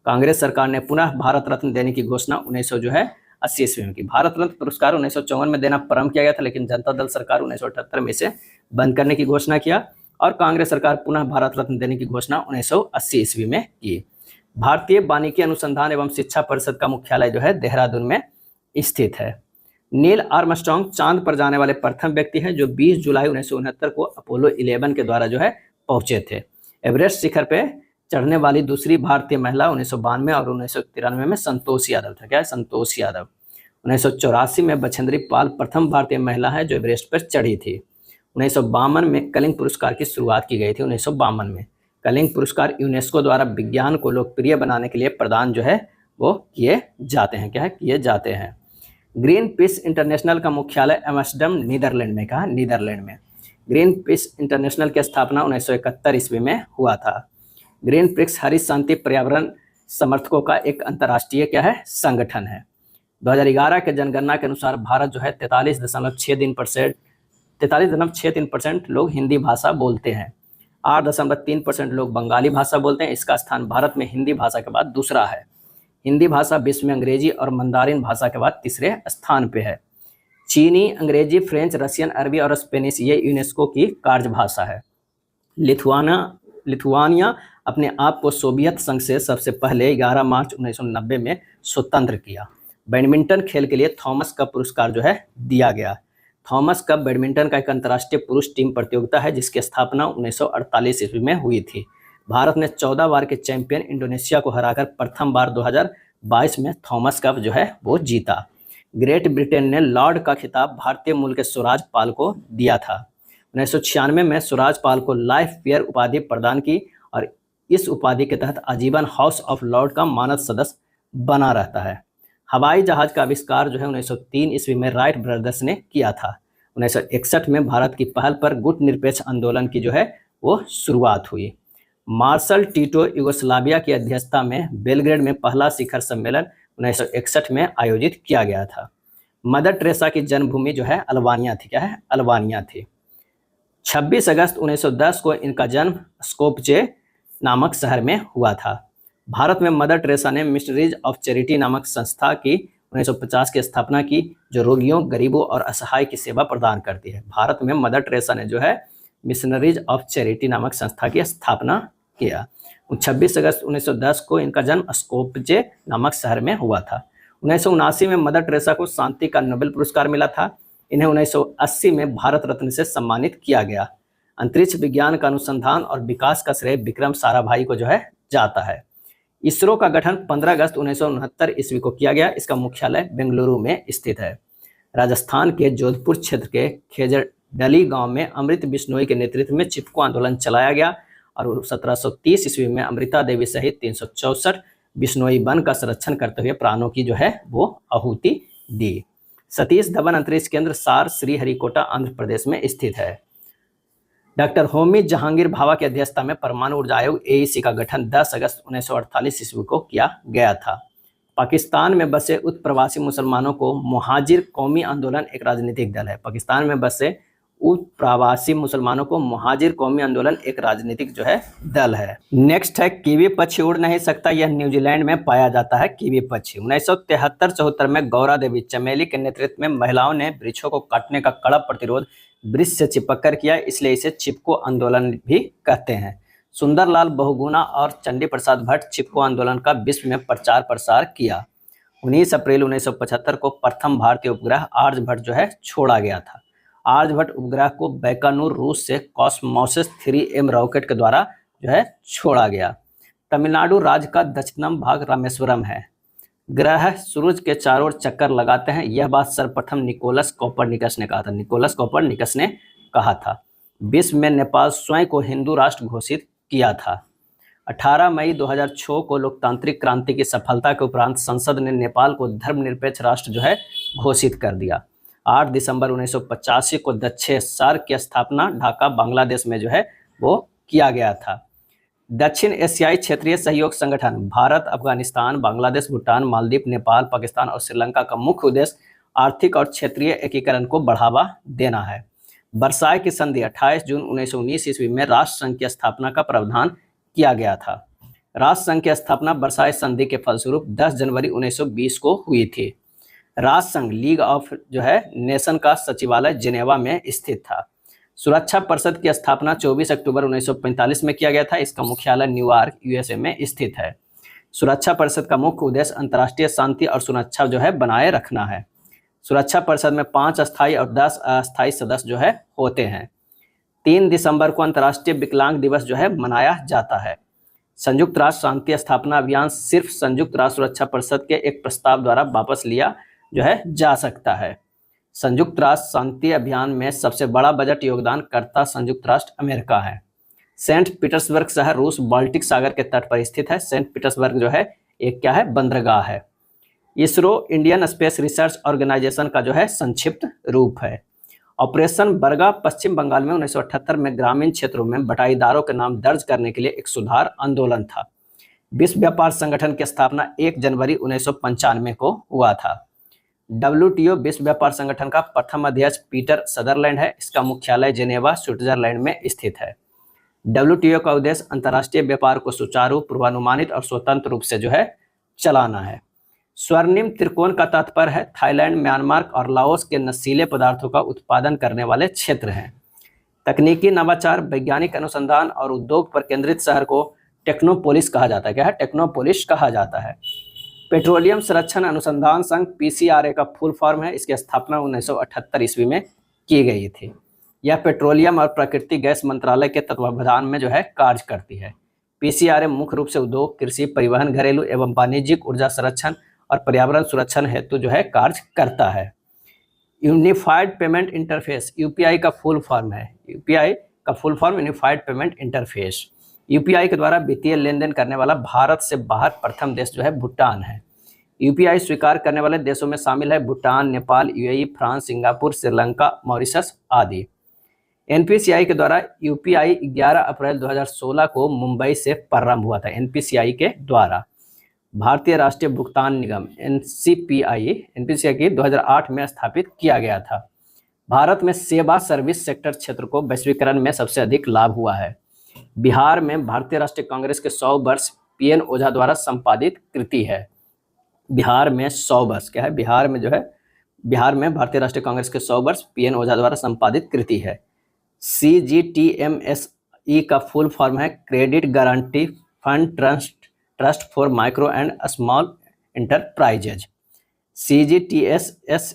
कांग्रेस सरकार ने पुनः भारत रत्न देने की घोषणा 1980 ईस्वी में की। भारत रत्न पुरस्कार 1954 में देना प्रारंभ किया गया था, लेकिन जनता दल सरकार 1978 में इसे बंद करने की घोषणा किया और कांग्रेस सरकार पुनः भारत रत्न देने की घोषणा 1980 ईस्वी में की। भारतीय वानिकी अनुसंधान एवं शिक्षा परिषद का मुख्यालय जो है देहरादून में स्थित है। नील आर्मस्ट्रांग चांद पर जाने वाले प्रथम व्यक्ति है जो 20 जुलाई 1969 को अपोलो 11 के द्वारा जो है पहुंचे थे। एवरेस्ट शिखर पे चढ़ने वाली दूसरी भारतीय महिला 1992 और 1993 में संतोष यादव था। क्या है? संतोष यादव। 1984 में बछेंद्री पाल प्रथम भारतीय महिला है जो एवरेस्ट पर चढ़ी थी। 1952 में कलिंग पुरस्कार की शुरुआत की गई थी। 1952 में कलिंग पुरस्कार यूनेस्को द्वारा विज्ञान को लोकप्रिय बनाने के लिए प्रदान जो है वो किए जाते हैं। क्या है? किए जाते हैं। ग्रीन पीस इंटरनेशनल का मुख्यालय एम्स्टर्डम नीदरलैंड में। कहा? नीदरलैंड में। ग्रीन पीस इंटरनेशनल की स्थापना 1971 ईस्वी में हुआ था। ग्रीन पीस हरित शांति पर्यावरण समर्थकों का एक अंतर्राष्ट्रीय क्या है संगठन है। 2011 के जनगणना के अनुसार भारत जो है 43.63% लोग हिंदी भाषा बोलते हैं। 8.3% लोग बंगाली भाषा बोलते हैं। इसका स्थान भारत में हिंदी भाषा के बाद दूसरा है। हिंदी भाषा विश्व में अंग्रेजी और मंदारिन भाषा के बाद तीसरे स्थान पे है। चीनी, अंग्रेजी, फ्रेंच, रशियन, अरबी और स्पेनिश ये यूनेस्को की कार्यभाषा है। लिथुआनिया अपने आप को सोवियत संघ से सबसे पहले 11 मार्च 1990 में स्वतंत्र किया। बैडमिंटन खेल के लिए थॉमस कप पुरस्कार जो है दिया गया। थॉमस कप बैडमिंटन का एक अंतर्राष्ट्रीय पुरुष टीम प्रतियोगिता है जिसकी स्थापना 1948 ईस्वी में हुई थी। भारत ने 14 बार के चैंपियन इंडोनेशिया को हराकर प्रथम बार 2022 में थॉमस कप जो है वो जीता। ग्रेट ब्रिटेन ने लॉर्ड का खिताब भारतीय मूल के स्वराज पाल को दिया था। 1996 में स्वराज पाल को लाइफ फेयर उपाधि प्रदान की और इस उपाधि के तहत आजीवन हाउस ऑफ लॉर्ड का मानद सदस्य बना रहता है। हवाई जहाज का आविष्कार जो है 1903 ईस्वी में राइट ब्रदर्स ने किया था। 1961 में भारत की पहल पर गुट निरपेक्ष आंदोलन की जो है वो शुरुआत हुई। मार्शल टीटो यूगोस्लाविया की अध्यक्षता में बेलग्रेड में पहला शिखर सम्मेलन 1961 में आयोजित किया गया था। मदर टेरेसा की जन्मभूमि जो है अल्बानिया थी। क्या है? अल्बानिया थी। 26 अगस्त 1910 को इनका जन्म स्कोपजे नामक शहर में हुआ था। भारत में मदर टेरेसा ने मिशनरीज ऑफ चैरिटी नामक संस्था की 1950 की स्थापना की, जो रोगियों, गरीबों और असहाय की सेवा प्रदान करती है। भारत में मदर टेरेसा ने जो है मिशनरीज ऑफ चैरिटी नामक संस्था की स्थापना किया। 26 अगस्त 1910 को इनका जन्म स्कोपजे नामक शहर में हुआ था। 1979 में मदर टेरेसा को शांति का नोबेल पुरस्कार मिला था। इन्हें 1980 में भारत रत्न से सम्मानित किया गया। अंतरिक्ष विज्ञान का अनुसंधान और विकास का श्रेय विक्रम साराभाई को जो है जाता है। इसरो का गठन 15 अगस्त 1969 ईस्वी को किया गया। इसका मुख्यालय बेंगलुरु में स्थित है। राजस्थान के जोधपुर क्षेत्र के खेजड़ली गांव में अमृत बिश्नोई के नेतृत्व में चिपको आंदोलन चलाया गया और 1730 ईस्वी में अमृता देवी सहित 364 बिश्नोई वन का संरक्षण करते हुए प्राणों की जो है वो आहुति दी। सतीश धवन अंतरिक्ष केंद्र सार श्रीहरिकोटा आंध्र प्रदेश में स्थित है। डॉक्टर होमी जहांगीर भाभा की अध्यक्षता में परमाणु ऊर्जा आयोग AEC का गठन 10 अगस्त 1948 ईस्वी को किया गया था। पाकिस्तान में बसे उत्प्रवासी मुसलमानों को मुहाजिर कौमी आंदोलन एक राजनीतिक दल है। पाकिस्तान में बसे उत्प्रवासी मुसलमानों को मुहाजिर कौमी आंदोलन एक राजनीतिक जो है दल है। नेक्स्ट है कीवी पक्षी उड़ नहीं सकता, यह न्यूजीलैंड में पाया जाता है कीवी पक्षी। 1973-74 में गौरा देवी चमेली के नेतृत्व में महिलाओं ने वृक्षों को काटने का कड़ा प्रतिरोध वृक्ष से चिपक कर किया, इसलिए इसे चिपको आंदोलन भी कहते हैं। सुंदरलाल बहुगुणा और चंडी प्रसाद भट्ट चिपको आंदोलन का विश्व में प्रचार प्रसार किया। 19 अप्रैल 1975 को प्रथम भारतीय उपग्रह आर्यभट्ट जो है छोड़ा गया था। आर्यभट्ट उपग्रह को बैकानूर रूस से कॉस्मोसिस 3M रॉकेट के द्वारा जो है छोड़ा गया। तमिलनाडु राज्य का दक्षिणम भाग रामेश्वरम है। ग्रह सूरज के चारों ओर चक्कर लगाते हैं, यह बात सर्वप्रथम निकोलस कोपरनिकस ने कहा था। निकोलस कोपरनिकस ने कहा था। विश्व में नेपाल स्वयं को हिंदू राष्ट्र घोषित किया था। 18 मई 2006 को लोकतांत्रिक क्रांति की सफलता के उपरांत संसद ने नेपाल को धर्मनिरपेक्ष राष्ट्र जो है घोषित कर दिया। 8 दिसंबर 1985 को दक्षिण सार्क की स्थापना ढाका बांग्लादेश में जो है वो किया गया था। दक्षिण एशियाई क्षेत्रीय सहयोग संगठन भारत, अफगानिस्तान, बांग्लादेश, भूटान, मालदीव, नेपाल, पाकिस्तान और श्रीलंका का मुख्य उद्देश्य आर्थिक और क्षेत्रीय एकीकरण को बढ़ावा देना है। वर्साय की संधि 28 जून 1919 ईस्वी में राष्ट्र संघ की स्थापना का प्रावधान किया गया था। राष्ट्र संघ की स्थापना वर्साय संधि के फलस्वरूप 10 जनवरी 1920 को हुई थी। राष्ट्र संघ लीग ऑफ जो है नेशन का सचिवालय जिनेवा में स्थित था। सुरक्षा परिषद की स्थापना 24 अक्टूबर 1945 में किया गया था। इसका मुख्यालय न्यूयॉर्क USA में स्थित है। सुरक्षा परिषद का मुख्य उद्देश्य अंतर्राष्ट्रीय शांति और सुरक्षा जो है बनाए रखना है। सुरक्षा परिषद में 5 स्थायी और 10 अस्थायी सदस्य जो है होते हैं। 3 दिसंबर को अंतर्राष्ट्रीय विकलांग दिवस जो है मनाया जाता है। संयुक्त राष्ट्र शांति स्थापना अभियान सिर्फ संयुक्त राष्ट्र सुरक्षा परिषद के एक प्रस्ताव द्वारा वापस लिया जो है जा सकता है। संयुक्त राष्ट्र शांति अभियान में सबसे बड़ा बजट योगदानकर्ता संयुक्त राष्ट्र अमेरिका है। सेंट पीटर्सबर्ग शहर रूस बाल्टिक सागर के तट पर स्थित है। सेंट पीटर्सबर्ग जो है एक क्या है बंदरगाह है। ISRO Indian space research organisation का जो है संक्षिप्त रूप है। ऑपरेशन बरगा पश्चिम बंगाल में 1978 में ग्रामीण क्षेत्रों में बटाईदारों के नाम दर्ज करने के लिए एक सुधार आंदोलन था। विश्व व्यापार संगठन की स्थापना 1 जनवरी 1995 को हुआ था। WTO विश्व व्यापार संगठन का प्रथम अध्यक्ष पीटर सदरलैंड है। इसका मुख्यालय जेनेवा स्विट्जरलैंड में स्थित है। WTO का उद्देश्य अंतर्राष्ट्रीय व्यापार को सुचारू, पूर्वानुमानित और स्वतंत्र रूप से जो है चलाना है। स्वर्णिम त्रिकोण का तात्पर्य है थाईलैंड, म्यांमार और लाओस के नशीले पदार्थों का उत्पादन करने वाले क्षेत्र हैं। तकनीकी नवाचार, वैज्ञानिक अनुसंधान और उद्योग पर केंद्रित शहर को टेक्नोपोलिस कहा जाता है। क्या है? टेक्नोपोलिस कहा जाता है। पेट्रोलियम संरक्षण अनुसंधान संघ PCRA का फुल फॉर्म है। इसकी स्थापना 1978 ईस्वी में की गई थी। यह पेट्रोलियम और प्राकृतिक गैस मंत्रालय के तत्वावधान में जो है कार्य करती है। PCRA मुख्य रूप से उद्योग, कृषि, परिवहन, घरेलू एवं वाणिज्यिक ऊर्जा संरक्षण और पर्यावरण सुरक्षण हेतु जो है कार्य करता है। यूनिफाइड पेमेंट इंटरफेस UPI का फुल फॉर्म है। UPI का full form unified payment interface. UPI के द्वारा वित्तीय लेन देन करने वाला भारत से बाहर प्रथम देश जो है भूटान है। UPI स्वीकार करने वाले देशों में शामिल है Bhutan, Nepal, UAE, France, Singapore, Sri Lanka, Mauritius आदि। NPCI के द्वारा UPI 11 अप्रैल 2016 को मुंबई से प्रारंभ हुआ था। NPCI के द्वारा भारतीय राष्ट्रीय भुगतान निगम NPCI की 2008 में स्थापित किया गया था। भारत में सेवा सर्विस सेक्टर क्षेत्र को वैश्वीकरण में सबसे अधिक लाभ हुआ है। बिहार में भारतीय राष्ट्रीय कांग्रेस के 100 वर्ष पीएन ओझा द्वारा संपादित कृति है। बिहार में 100 वर्ष क्या है, बिहार में जो है, बिहार में भारतीय राष्ट्रीय कांग्रेस के 100 वर्ष पीएन ओझा द्वारा संपादित कृति है। CGTMSE का फुल फॉर्म है credit guarantee fund trust for micro and small enterprises. CGTMSE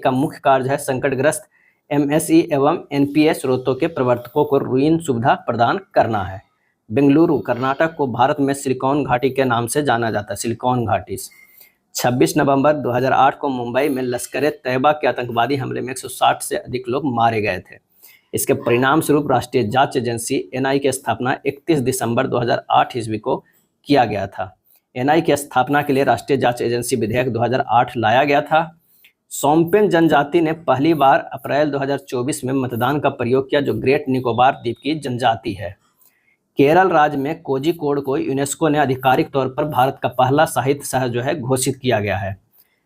का मुख्य कार्य है संकटग्रस्त MSE एवं NPA स्रोतों के प्रवर्तकों को ऋण सुविधा प्रदान करना है। बेंगलुरु कर्नाटक को भारत में सिलिकॉन घाटी के नाम से जाना जाता है, सिलिकॉन घाटी। 26 नवंबर 2008 को मुंबई में लश्कर-ए-तैयबा के आतंकवादी हमले में 160 से अधिक लोग मारे गए थे। इसके परिणाम स्वरूप राष्ट्रीय जांच एजेंसी NI की स्थापना 31 दिसंबर 2008 ईस्वी को किया गया था। NI की स्थापना के लिए राष्ट्रीय जांच एजेंसी विधेयक 2008 लाया गया था। सोम्पेन जनजाति ने पहली बार अप्रैल 2024 में मतदान का प्रयोग किया, जो ग्रेट निकोबार द्वीप की जनजाति है। केरल राज्य में कोझिकोड को यूनेस्को ने आधिकारिक तौर पर भारत का पहला साहित्य शहर जो है घोषित किया गया है।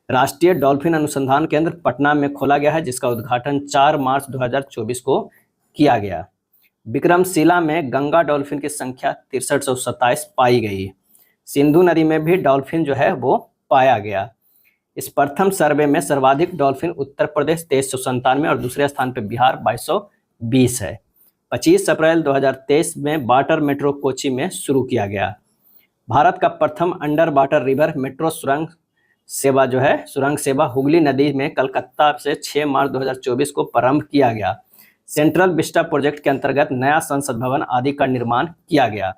राष्ट्रीय डॉल्फिन अनुसंधान केंद्र पटना में खोला गया है, जिसका उद्घाटन 4 मार्च 2024 को किया गया। विक्रमशिला में गंगा डॉल्फिन की संख्या 6327 पाई गई। सिंधु नदी में भी डॉल्फिन जो है वो पाया गया। इस प्रथम सर्वे में सर्वाधिक डॉल्फिन उत्तर प्रदेश 2397 और दूसरे स्थान पर बिहार 2220 है। 25 अप्रैल 2023 में वाटर मेट्रो कोची में शुरू किया गया। भारत का प्रथम अंडर वाटर रिवर मेट्रो सुरंग सेवा हुगली नदी में कलकत्ता से 6 मार्च 2024 को प्रारंभ किया गया। सेंट्रल विस्टा प्रोजेक्ट के अंतर्गत नया संसद भवन आदि का निर्माण किया गया।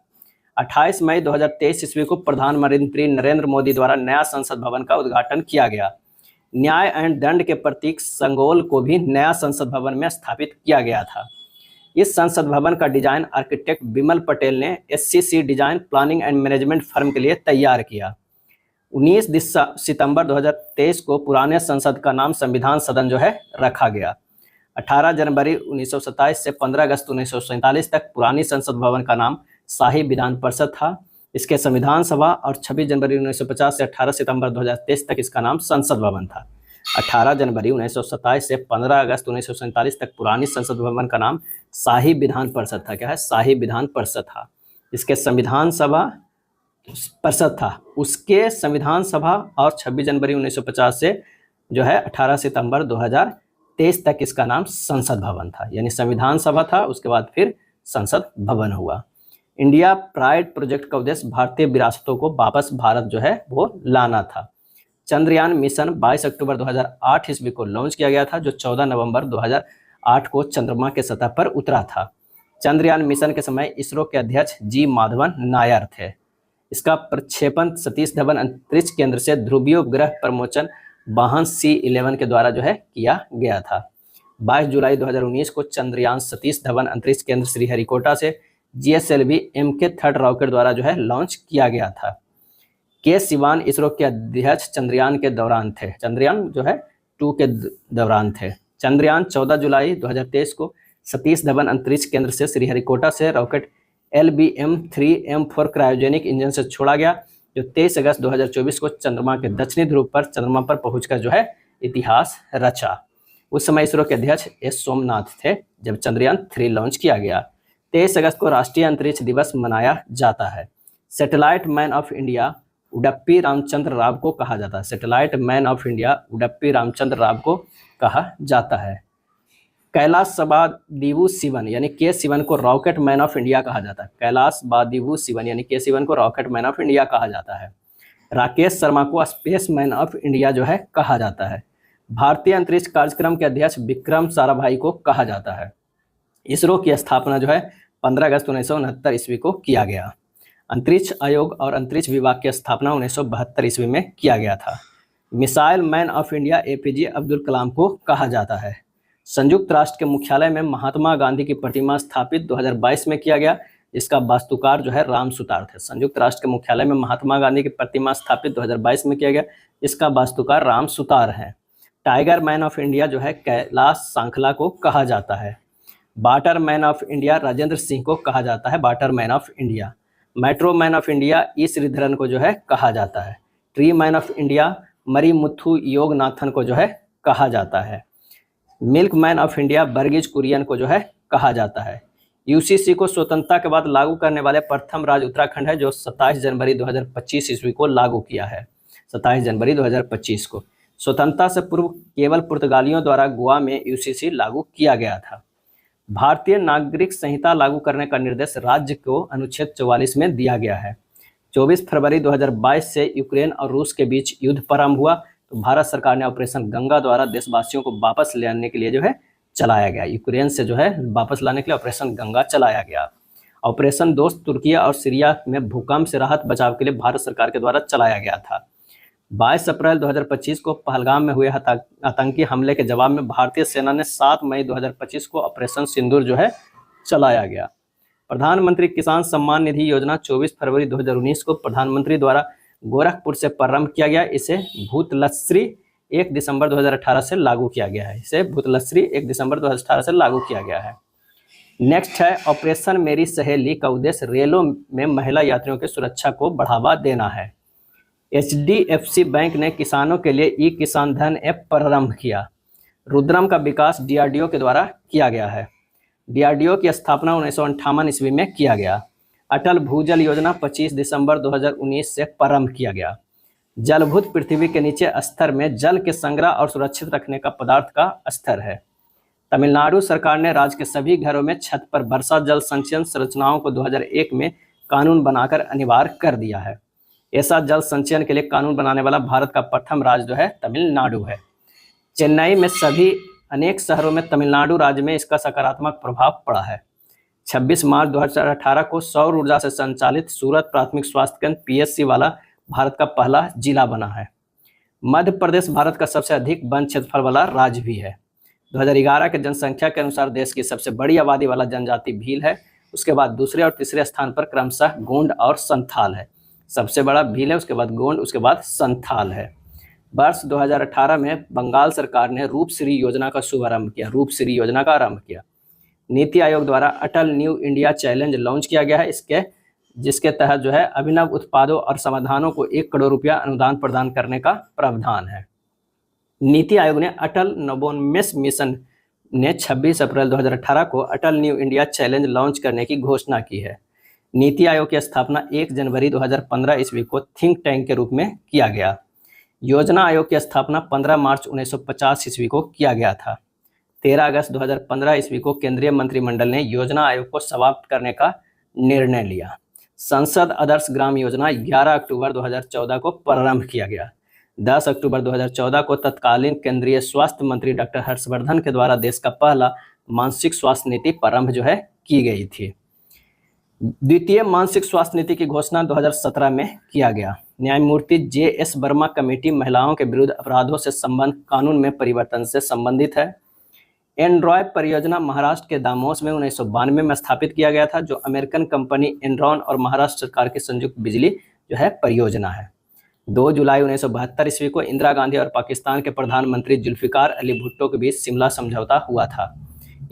28 मई 2023 ईस्वी को प्रधानमंत्री नरेंद्र मोदी द्वारा नया संसद भवन का उद्घाटन किया गया। न्याय एवं दंड के प्रतीक संगोल को भी नया संसद भवन में स्थापित किया गया था। इस संसद भवन का डिजाइन आर्किटेक्ट विमल पटेल ने SCC design planning and management firm के लिए तैयार किया। 19 सितंबर 2023 को पुराने संसद का नाम संविधान सदन जो है रखा गया। 18 जनवरी 1927 से 15 अगस्त 1947 तक पुरानी संसद भवन का नाम शाही विधान परिषद था। इसके संविधान सभा और 26 जनवरी 1950 से 18 सितंबर 2023 तक इसका नाम संसद भवन था। 18 जनवरी 1927 से 15 अगस्त 1947 तक पुरानी संसद भवन का नाम शाही विधान परिषद था। क्या है? शाही विधान परिषद था। इसके संविधान सभा परिषद था, उसके संविधान सभा और 26 जनवरी 1950 से जो है 18 सितंबर 2023 तक इसका नाम संसद भवन था। यानी संविधान सभा था, उसके बाद फिर संसद भवन हुआ। इंडिया प्राइड प्रोजेक्ट का उद्देश्य भारतीय विरासतों को वापस भारत जो है वो लाना था। चंद्रयान मिशन 22 अक्टूबर 2008 ईस्वी को लॉन्च किया गया था, जो 14 नवंबर 2008 को चंद्रमा के सतह पर उतरा था। चंद्रयान मिशन के समय इसरो के अध्यक्ष जी माधवन नायर थे। इसका प्रक्षेपण सतीश धवन अंतरिक्ष केंद्र से ध्रुवीय उपग्रह प्रमोचन वाहन C11 के द्वारा जो है किया गया था। 22 जुलाई 2019 को चंद्रयान सतीश धवन अंतरिक्ष केंद्र श्रीहरिकोटा से GSLV MK 3 रॉकेट द्वारा जो है लॉन्च किया गया था। के सिवान इसरो के अध्यक्ष चंद्रयान के दौरान थे, चंद्रयान जो है 2 के दौरान थे। चंद्रयान 14 जुलाई 2023 को सतीश धवन अंतरिक्ष केंद्र से श्रीहरिकोटा से रॉकेट LBM-3M4 क्रायोजेनिक इंजन से छोड़ा गया, जो 23 अगस्त 2024 को चंद्रमा के दक्षिणी ध्रुव पर चंद्रमा पर पहुंचकर जो है इतिहास रचा। उस समय इसरो के अध्यक्ष S सोमनाथ थे जब चंद्रयान 3 लॉन्च किया गया। 23 अगस्त को राष्ट्रीय अंतरिक्ष दिवस मनाया जाता है। Satellite man of India Udupi Ramachandra Rao को कहा जाता है। Satellite man of India Udupi Ramachandra Rao को कहा जाता है। कैलाश बादिवु शिवन यानी के शिवन को रॉकेट मैन ऑफ इंडिया कहा जाता है। कैलाश बादिवु शिवन यानी के शिवन को रॉकेट मैन ऑफ इंडिया कहा जाता है। राकेश शर्मा को स्पेस मैन ऑफ इंडिया जो है कहा जाता है। भारतीय अंतरिक्ष कार्यक्रम के अध्यक्ष विक्रम साराभाई को कहा जाता है। इसरो की स्थापना जो है 15 अगस्त 1969 ईस्वी को किया गया। अंतरिक्ष आयोग और अंतरिक्ष विभाग की स्थापना 1972 ईस्वी में किया गया था। Missile man of India APJ Abdul Kalam को कहा जाता है। संयुक्त राष्ट्र के मुख्यालय में महात्मा गांधी की प्रतिमा स्थापित 2022 में किया गया। इसका वास्तुकार जो है राम सुतार थे। संयुक्त राष्ट्र के मुख्यालय में महात्मा गांधी की प्रतिमा स्थापित 2022 में किया गया। इसका वास्तुकार राम सुतार है। टाइगर मैन ऑफ इंडिया जो है कैलाश सांखला को कहा जाता है। Water man of India Rajendra Singh को कहा जाता है water man of India. Metro man of India E Sreedharan को जो है कहा जाता है। Tree man of India Marimuthu Yoganathan को जो है कहा जाता है। Milk man of India Verghese Kurien को जो है कहा जाता है। यूसीसी को स्वतंत्रता के बाद लागू करने वाले प्रथम राज्य उत्तराखंड है, जो 27 जनवरी 2025 ईस्वी को लागू किया है। 27 जनवरी 2025 को। स्वतंत्रता से पूर्व केवल पुर्तगालियों द्वारा गोवा में यूसीसी लागू किया गया था। भारतीय नागरिक संहिता लागू करने का निर्देश राज्य को अनुच्छेद 44 में दिया गया है। 24 फरवरी 2022 से यूक्रेन और रूस के बीच युद्ध प्रारंभ हुआ, तो भारत सरकार ने ऑपरेशन गंगा द्वारा देशवासियों को वापस ले आने के लिए जो है चलाया गया। यूक्रेन से जो है वापस लाने के लिए ऑपरेशन गंगा चलाया गया। ऑपरेशन दोस्त तुर्की और सीरिया में भूकंप से राहत बचाव के लिए भारत सरकार के द्वारा चलाया गया था। 22 अप्रैल 2025 को पहलगाम में हुए आतंकी हमले के जवाब में भारतीय सेना ने 7 मई 2025 को ऑपरेशन सिंदूर जो है चलाया गया। प्रधानमंत्री किसान सम्मान निधि योजना 24 फरवरी 2019 को प्रधानमंत्री द्वारा गोरखपुर से प्रारंभ किया गया। इसे भूतलश्री 1 दिसंबर 2018 से लागू किया गया है। इसे भूतलश्री 1 दिसंबर 2018 से लागू किया गया है। नेक्स्ट है ऑपरेशन मेरी सहेली का उद्देश्य रेलों में महिला यात्रियों की सुरक्षा को बढ़ावा देना है। HDFC बैंक ने किसानों के लिए ई किसान धन ऐप प्रारंभ किया। रुद्रम का विकास DRDO के द्वारा किया गया है। DRDO की स्थापना 1958 ईस्वी में किया गया। अटल भूजल योजना 25 दिसंबर 2019 से प्रारंभ किया गया। जलभूत पृथ्वी के नीचे स्तर में जल के संग्रह और सुरक्षित रखने का पदार्थ का स्तर है। तमिलनाडु सरकार ने राज्य के सभी घरों में छत पर वर्षा जल संचयन संरचनाओं को 2001 में कानून बनाकर अनिवार्य कर दिया है। ऐसा जल संचयन के लिए कानून बनाने वाला भारत का प्रथम राज्य जो है तमिलनाडु है। चेन्नई में सभी अनेक शहरों में तमिलनाडु राज्य में इसका सकारात्मक प्रभाव पड़ा है। 26 मार्च 2018 को सौर ऊर्जा से संचालित सूरत प्राथमिक स्वास्थ्य केंद्र PSC वाला भारत का पहला जिला बना है। मध्य प्रदेश भारत का सबसे अधिक वन क्षेत्रफल वाला राज्य भी है। 2011 के जनसंख्या के अनुसार देश की सबसे बड़ी आबादी वाला जनजाति भील है। उसके बाद दूसरे और तीसरे स्थान पर क्रमशः गोंड और संथाल है। सबसे बड़ा भील है, उसके बाद गोंड, उसके बाद संथाल है। वर्ष 2018 में बंगाल सरकार ने रूपश्री योजना का शुभारंभ किया। रूपश्री योजना का आरंभ किया। नीति आयोग द्वारा अटल न्यू इंडिया चैलेंज लॉन्च किया गया है। जिसके तहत जो है अभिनव उत्पादों और समाधानों को 1 करोड़ रुपया अनुदान प्रदान करने का प्रावधान है। नीति आयोग ने अटल नवोन्मेष मिशन ने 26 अप्रैल 2018 को अटल न्यू इंडिया चैलेंज लॉन्च करने की घोषणा की है। नीति आयोग की स्थापना 1 जनवरी 2015 ईस्वी को थिंक टैंक के रूप में किया गया। योजना आयोग की स्थापना 15 मार्च 1950 ईस्वी को किया गया था। 13 अगस्त 2015 ईस्वी को केंद्रीय मंत्रिमंडल ने योजना आयोग को समाप्त करने का निर्णय लिया। संसद आदर्श ग्राम योजना 11 अक्टूबर 2014 को प्रारंभ किया गया। 10 अक्टूबर 2014 को तत्कालीन केंद्रीय स्वास्थ्य मंत्री डॉक्टर हर्षवर्धन के द्वारा देश का पहला मानसिक स्वास्थ्य नीति प्रारंभ जो है की गई थी। द्वितीय मानसिक स्वास्थ्य नीति की घोषणा 2017 में किया गया। न्यायमूर्ति JS वर्मा कमेटी महिलाओं के विरुद्ध अपराधों से संबंध कानून में परिवर्तन से संबंधित है। एनरॉय परियोजना महाराष्ट्र के दामोस में 1992 में स्थापित किया गया था, जो अमेरिकन कंपनी एनरॉन और महाराष्ट्र सरकार की संयुक्त बिजली जो है परियोजना है। 2 जुलाई 1972 ईस्वी को इंदिरा गांधी और पाकिस्तान के प्रधानमंत्री जुल्फिकार अली भुट्टो के बीच शिमला समझौता हुआ था।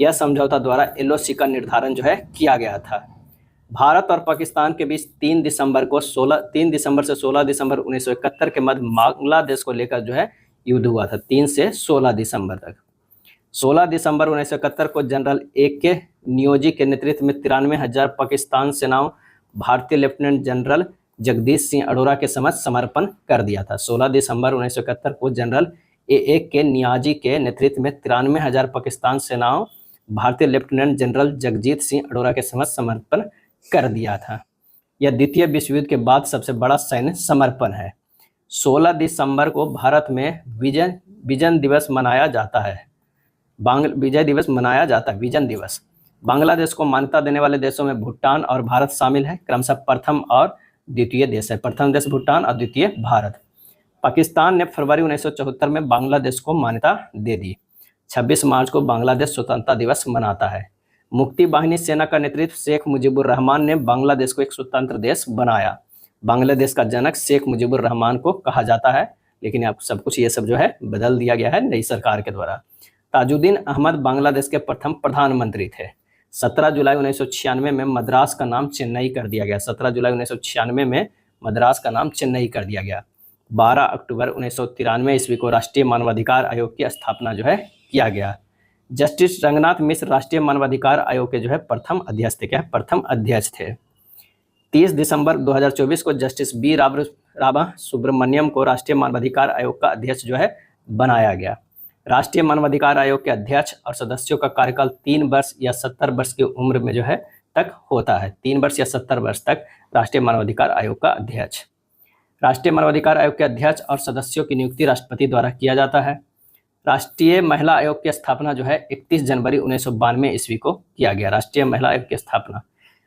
यह समझौता द्वारा LOC का निर्धारण जो है किया गया था। भारत और पाकिस्तान के बीच 3 दिसंबर से 16 दिसंबर 1971 के मध्य बांग्लादेश को लेकर जो है युद्ध हुआ था। 3 से 16 दिसंबर तक। 16 दिसंबर 1971 को जनरल AK नियोजी के नेतृत्व में 93,000 पाकिस्तान सेनाओं भारतीय लेफ्टिनेंट जनरल जगदीश सिंह अरोड़ा के समक्ष समर्पण कर दिया था। 16 दिसंबर 1971 को जनरल AK नियाजी के नेतृत्व में 93,000 पाकिस्तान सेनाओं भारतीय लेफ्टिनेंट जनरल जगजीत सिंह अरोड़ा के समक्ष समर्पण कर दिया था। यह द्वितीय विश्व युद्ध के बाद सबसे बड़ा सैन्य समर्पण है। 16 दिसंबर को भारत में विजन दिवस मनाया जाता है। विजन दिवस। बांग्लादेश को मान्यता देने वाले देशों में भूटान और भारत शामिल है। क्रमशः प्रथम और द्वितीय देश है। प्रथम देश भूटान और द्वितीय भारत। पाकिस्तान ने फरवरी 1974 में बांग्लादेश को मान्यता दे दी। 26 मार्च को बांग्लादेश स्वतंत्रता दिवस मनाता है। मुक्ति बाहिनी सेना का नेतृत्व शेख मुजीबुर रहमान ने बांग्लादेश को एक स्वतंत्र देश बनाया। बांग्लादेश का जनक शेख मुजीबुर रहमान को कहा जाता है, लेकिन अब सब कुछ ये सब जो है बदल दिया गया है नई सरकार के द्वारा। ताजुद्दीन अहमद बांग्लादेश के प्रथम प्रधानमंत्री थे। 17 जुलाई 1996 में मद्रास का नाम चेन्नई कर दिया गया। 17 जुलाई 1996 में मद्रास का नाम चेन्नई कर दिया गया। 12 अक्टूबर 1993 ईस्वी को राष्ट्रीय मानवाधिकार आयोग की स्थापना जो है किया गया। जस्टिस रंगनाथ मिश्र राष्ट्रीय मानवाधिकार आयोग के जो है प्रथम अध्यक्ष थे। क्या प्रथम अध्यक्ष थे। 30 दिसंबर 2024 को जस्टिस बी रामा सुब्रमण्यम को राष्ट्रीय मानवाधिकार आयोग का अध्यक्ष जो है बनाया गया। राष्ट्रीय मानवाधिकार आयोग के अध्यक्ष और सदस्यों का कार्यकाल 3 वर्ष या 70 वर्ष की उम्र में जो है तक होता है। 3 वर्ष या 70 वर्ष तक राष्ट्रीय मानवाधिकार आयोग का अध्यक्ष। राष्ट्रीय मानवाधिकार आयोग के अध्यक्ष और सदस्यों की नियुक्ति राष्ट्रपति द्वारा किया जाता है। राष्ट्रीय महिला आयोग की स्थापना जो है 31 जनवरी 1992 ईस्वी को किया गया। राष्ट्रीय महिला आयोग की स्थापना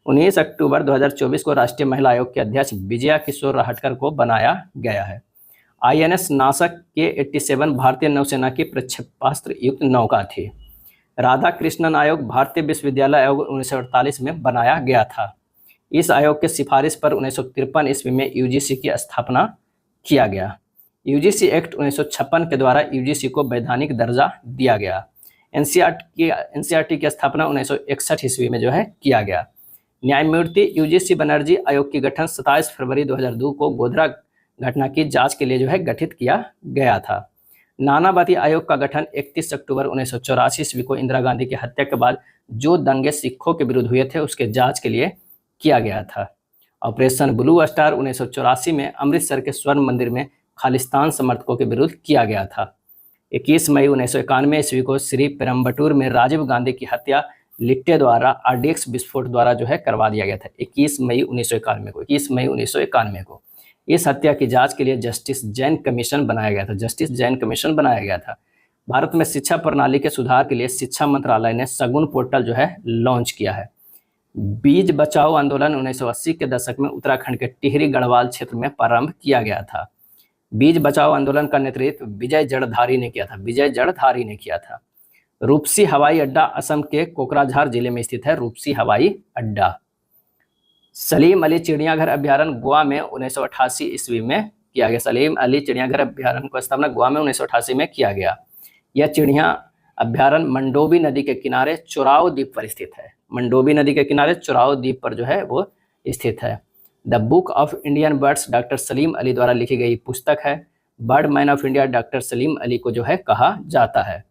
19 अक्टूबर 2024 को राष्ट्रीय महिला आयोग के अध्यक्ष विजया किशोर राहटकर को बनाया गया है। INS नासक के 87 भारतीय नौसेना की प्रक्षेपास्त्र युक्त नौका थी। राधा कृष्णन आयोग भारतीय विश्वविद्यालय आयोग 1948 में बनाया गया था। इस आयोग के सिफारिश पर 1953 ईस्वी में UGC की स्थापना किया गया। UGC एक्ट 1956 के द्वारा UGC को वैधानिक दर्जा दिया गया। NCERT की स्थापना 1961 ईस्वी में जो है किया गया। न्यायमूर्ति UGC बनर्जी आयोग की गठन 27 फरवरी 2002 को गोधरा घटना की जांच के लिए जो है गठित किया गया था। नानावती आयोग का गठन 31 अक्टूबर 1984 ईस्वी को इंदिरा गांधी की हत्या के बाद जो दंगे सिखों के विरुद्ध हुए थे उसके जांच के लिए किया गया था। ऑपरेशन ब्लू स्टार 1984 में अमृतसर के स्वर्ण मंदिर में खालिस्तान समर्थकों के विरुद्ध किया गया था। 21 मई 1991 ईस्वी को श्री पेरम्बटूर में राजीव गांधी की हत्या लिट्टे द्वारा RDX विस्फोट द्वारा जो है करवा दिया गया था। 21 मई 1991 को इस हत्या की जांच के लिए जस्टिस जैन कमीशन बनाया गया था। जस्टिस जैन कमीशन बनाया गया था। भारत में शिक्षा प्रणाली के सुधार के लिए शिक्षा मंत्रालय ने सगुन पोर्टल जो है लॉन्च किया है। बीज बचाओ आंदोलन 1980 के दशक में उत्तराखंड के टिहरी गढ़वाल क्षेत्र में प्रारंभ किया गया था। बीज बचाओ आंदोलन का नेतृत्व विजय जड़धारी ने किया था। रूपसी हवाई अड्डा असम के कोकराझार जिले में स्थित है। रूपसी हवाई अड्डा। सलीम अली चिड़ियाघर अभ्यारण्य गोवा में 1988 ईस्वी में किया गया। सलीम अली चिड़ियाघर अभ्यारण्य को स्थापना गोवा में 1988 में किया गया। यह चिड़िया अभ्यारण्य मंडोवी नदी के किनारे चोराव द्वीप पर स्थित है। मंडोवी नदी के किनारे चोराव द्वीप पर जो है वो स्थित है। The book of Indian birds doctor Salim Ali द्वारा लिखी गई पुस्तक है। Bird man of India doctor Salim Ali को जो है कहा जाता है।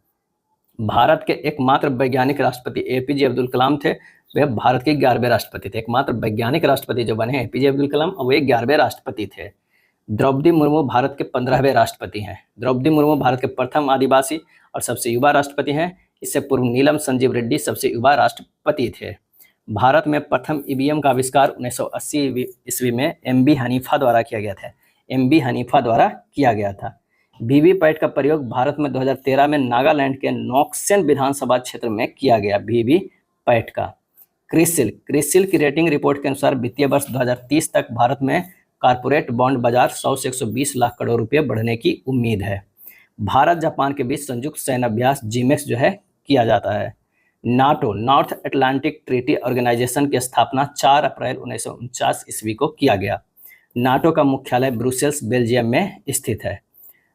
भारत के एकमात्र वैज्ञानिक राष्ट्रपति APJ अब्दुल कलाम थे। वे भारत के 11वें राष्ट्रपति थे। एकमात्र वैज्ञानिक राष्ट्रपति जो बने APJ अब्दुल कलाम, वे 11वें राष्ट्रपति थे। द्रौपदी मुर्मू भारत के 15वें राष्ट्रपति हैं। द्रौपदी मुर्मू भारत के प्रथम आदिवासी और सबसे युवा राष्ट्रपति हैं। इससे पूर्व नीलम संजीव रेड्डी सबसे युवा राष्ट्रपति थे। भारत में प्रथम EVM का आविष्कार 1980 ईस्वी में MB हनीफा द्वारा किया गया था। MB हनीफा द्वारा किया गया था। VVPAT का प्रयोग भारत में 2013 में नागालैंड के नॉक्सेन विधानसभा क्षेत्र में किया गया। VVPAT का। क्रिसिल की रेटिंग रिपोर्ट के अनुसार वित्तीय वर्ष 2030 तक भारत में कारपोरेट बॉन्ड बाजार 100 से 120 लाख करोड़ रुपए बढ़ने की उम्मीद है। भारत जापान के बीच संयुक्त सैन्य अभ्यास GMEX जो है किया जाता है। NATO North Atlantic treaty organisation की स्थापना 4 अप्रैल 1949 ईस्वी को किया गया। नाटो का मुख्यालय ब्रुसेल्स बेल्जियम में स्थित है।